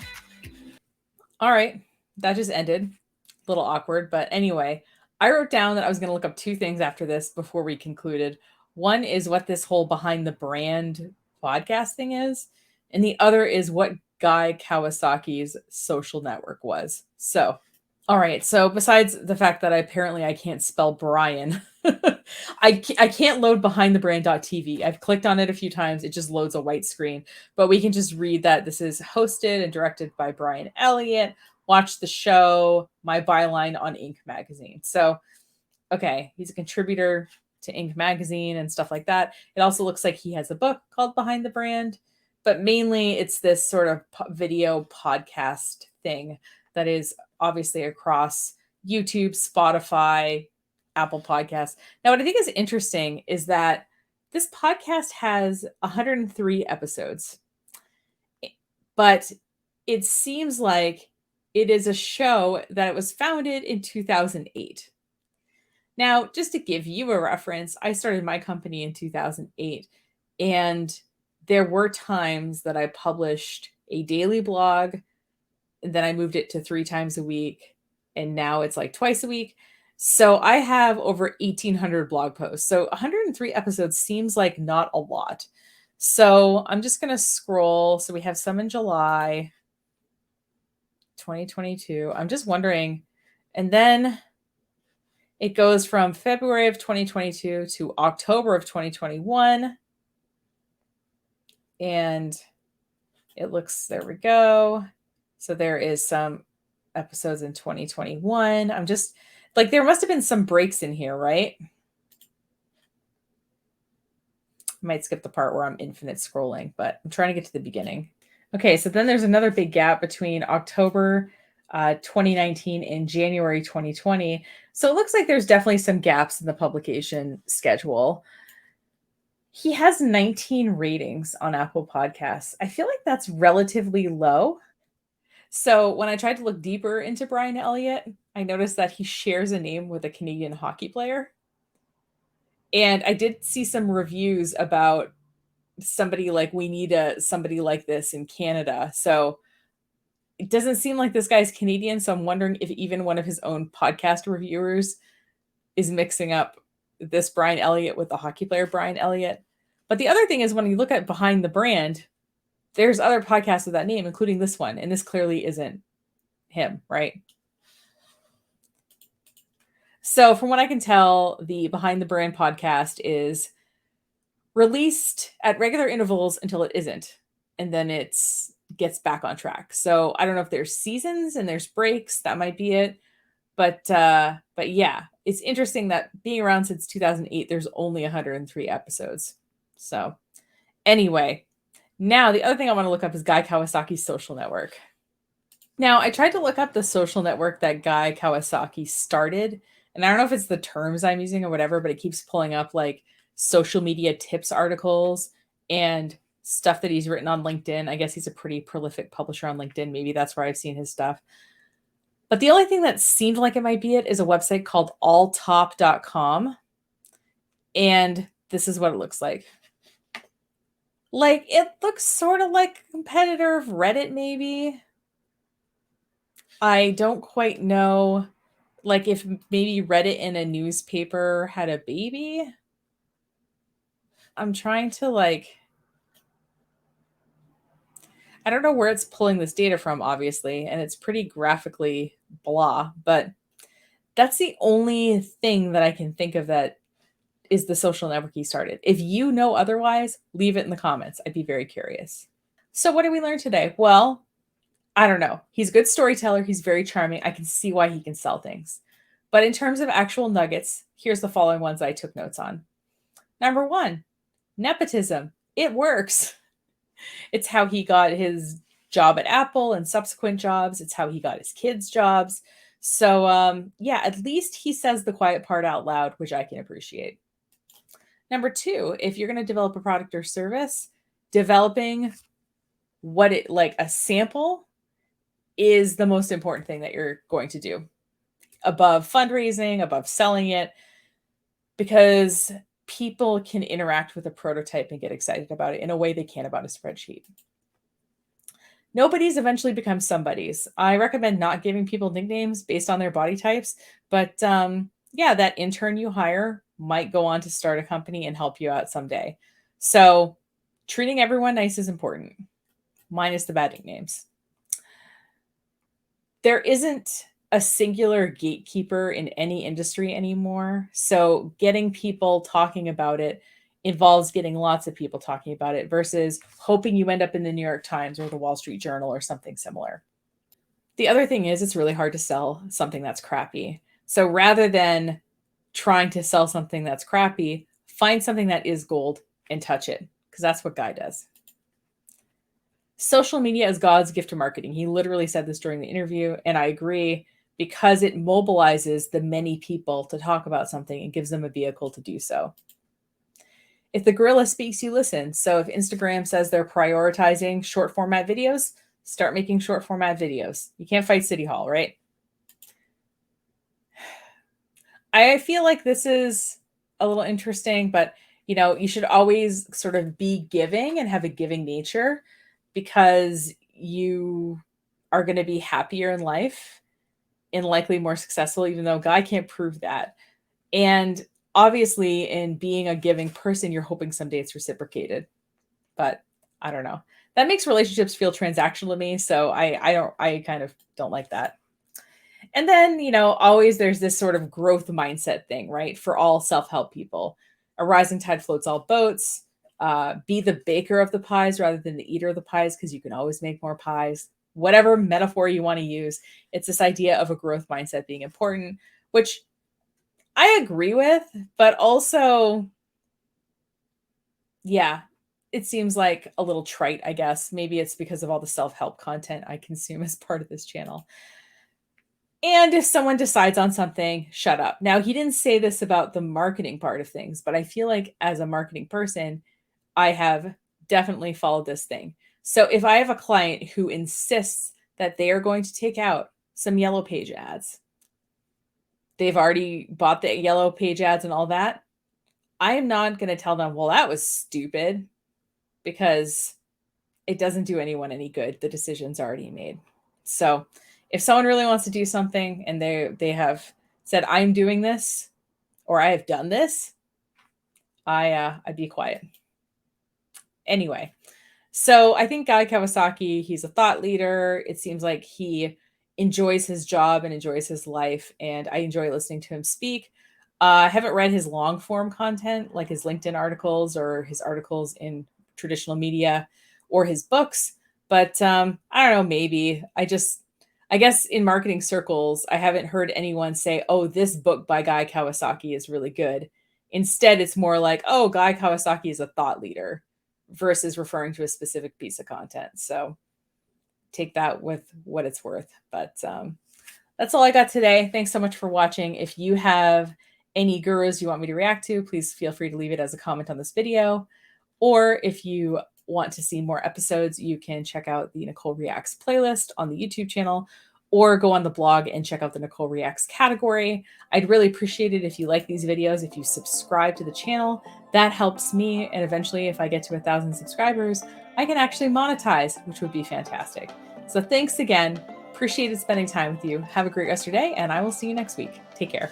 All right, that just ended. A little awkward, but anyway, I wrote down that I was going to look up two things after this before we concluded. One is what this whole behind the brand podcast thing is, and the other is what Guy Kawasaki's social network was. So, all right. So besides the fact that I can't spell Brian, I can't load behindthebrand.tv. I've clicked on it a few times. It just loads a white screen, but we can just read that this is hosted and directed by Brian Elliott. Watch the show, my byline on Inc. magazine. So, okay, he's a contributor to Inc. magazine and stuff like that. It also looks like he has a book called Behind the Brand, but mainly it's this sort of video podcast thing that is obviously across YouTube, Spotify, Apple Podcasts. Now, what I think is interesting is that this podcast has 103 episodes, but it seems like it is a show that was founded in 2008. Now, just to give you a reference, I started my company in 2008, and there were times that I published a daily blog, and then I moved it to 3 times a week, and now it's like twice a week. So I have over 1,800 blog posts. So 103 episodes seems like not a lot. So I'm just going to scroll. So we have some in July 2022. I'm just wondering. And then it goes from February of 2022 to October of 2021. And it looks, there we go. So there is some episodes in 2021. I'm just like, there must have been some breaks in here, right? I might skip the part where I'm infinite scrolling, but I'm trying to get to the beginning. Okay, so then there's another big gap between October 2019 and January 2020. So it looks like there's definitely some gaps in the publication schedule. He has 19 ratings on Apple Podcasts. I feel like that's relatively low. So when I tried to look deeper into Brian Elliott, I noticed that he shares a name with a Canadian hockey player. And I did see some reviews about somebody like, we need somebody like this in Canada. So it doesn't seem like this guy's Canadian. So I'm wondering if even one of his own podcast reviewers is mixing up this Brian Elliott with the hockey player Brian Elliott. But the other thing is, when you look at behind the brand, there's other podcasts with that name, including this one. And this clearly isn't him, right? So from what I can tell, the Behind the Brand podcast is released at regular intervals until it isn't. And then it gets back on track. So I don't know if there's seasons and there's breaks. That might be it. But yeah, it's interesting that being around since 2008, there's only 103 episodes. So anyway, now the other thing I want to look up is Guy Kawasaki's social network. Now, I tried to look up the social network that Guy Kawasaki started, and I don't know if it's the terms I'm using or whatever, but it keeps pulling up like social media tips articles and stuff that he's written on LinkedIn. I guess he's a pretty prolific publisher on LinkedIn. Maybe that's where I've seen his stuff. But the only thing that seemed like it might be it is a website called alltop.com. And this is what it looks like. Like, it looks sort of like a competitor of Reddit, maybe. I don't quite know, like, if maybe Reddit in a newspaper had a baby. I'm trying to, like, I don't know where it's pulling this data from, obviously, and it's pretty graphically blah, but that's the only thing that I can think of that is the social network he started. If you know otherwise, leave it in the comments. I'd be very curious. So what did we learn today? Well, I don't know. He's a good storyteller. He's very charming. I can see why he can sell things. But in terms of actual nuggets, here's the following ones I took notes on. Number 1, nepotism. It works. It's how he got his job at Apple and subsequent jobs. It's how he got his kids' jobs. So yeah, at least he says the quiet part out loud, which I can appreciate. Number 2, if you're going to develop a product or service, developing what it, like a sample, is the most important thing that you're going to do above fundraising, above selling it, because people can interact with a prototype and get excited about it in a way they can about a spreadsheet. Nobody's eventually become somebody's. I recommend not giving people nicknames based on their body types, but yeah, that intern you hire might go on to start a company and help you out someday. So treating everyone nice is important, minus the bad nicknames. There isn't a singular gatekeeper in any industry anymore. So getting people talking about it involves getting lots of people talking about it versus hoping you end up in the New York Times or the Wall Street Journal or something similar. The other thing is, it's really hard to sell something that's crappy. So rather than trying to sell something that's crappy, find something that is gold and touch it, because that's what Guy does. Social media is God's gift to marketing. He literally said this during the interview, and I agree, because it mobilizes the many people to talk about something and gives them a vehicle to do so. If the gorilla speaks, you listen. So if Instagram says they're prioritizing short format videos, start making short format videos. You can't fight City Hall, right? I feel like this is a little interesting, but you know, you should always sort of be giving and have a giving nature, because you are going to be happier in life and likely more successful, even though Guy can't prove that. And obviously, in being a giving person, you're hoping someday it's reciprocated. But I don't know. That makes relationships feel transactional to me. So I kind of don't like that. And then, you know, always there's this sort of growth mindset thing, right? For all self-help people. A rising tide floats all boats. Be the baker of the pies rather than the eater of the pies, because you can always make more pies. Whatever metaphor you want to use, it's this idea of a growth mindset being important, which I agree with, but also, yeah, it seems like a little trite, I guess. Maybe it's because of all the self-help content I consume as part of this channel. And if someone decides on something, shut up. Now, he didn't say this about the marketing part of things, but I feel like as a marketing person, I have definitely followed this thing. So if I have a client who insists that they are going to take out some Yellow Page ads. They've already bought the Yellow Page ads and all that. I am not going to tell them, well, that was stupid, because it doesn't do anyone any good. The decision's already made. So if someone really wants to do something and they have said, I'm doing this, or I have done this, I'd be quiet. Anyway, so I think Guy Kawasaki, he's a thought leader. It seems like he enjoys his job and enjoys his life, and I enjoy listening to him speak. I haven't read his long form content, like his LinkedIn articles or his articles in traditional media or his books, but I don't know, maybe. I guess in marketing circles, I haven't heard anyone say, oh, this book by Guy Kawasaki is really good. Instead, it's more like, oh, Guy Kawasaki is a thought leader, versus referring to a specific piece of content. So take that with what it's worth. But that's all I got today. Thanks so much for watching. If you have any gurus you want me to react to, please feel free to leave it as a comment on this video. Or if you want to see more episodes, you can check out the Nicole Reacts playlist on the YouTube channel, or go on the blog and check out the Nicole Reacts category. I'd really appreciate it if you like these videos, if you subscribe to the channel. That helps me, and eventually, if I get to 1,000 subscribers, I can actually monetize, which would be fantastic. So thanks again. Appreciated spending time with you. Have a great rest of your day, and I will see you next week. Take care.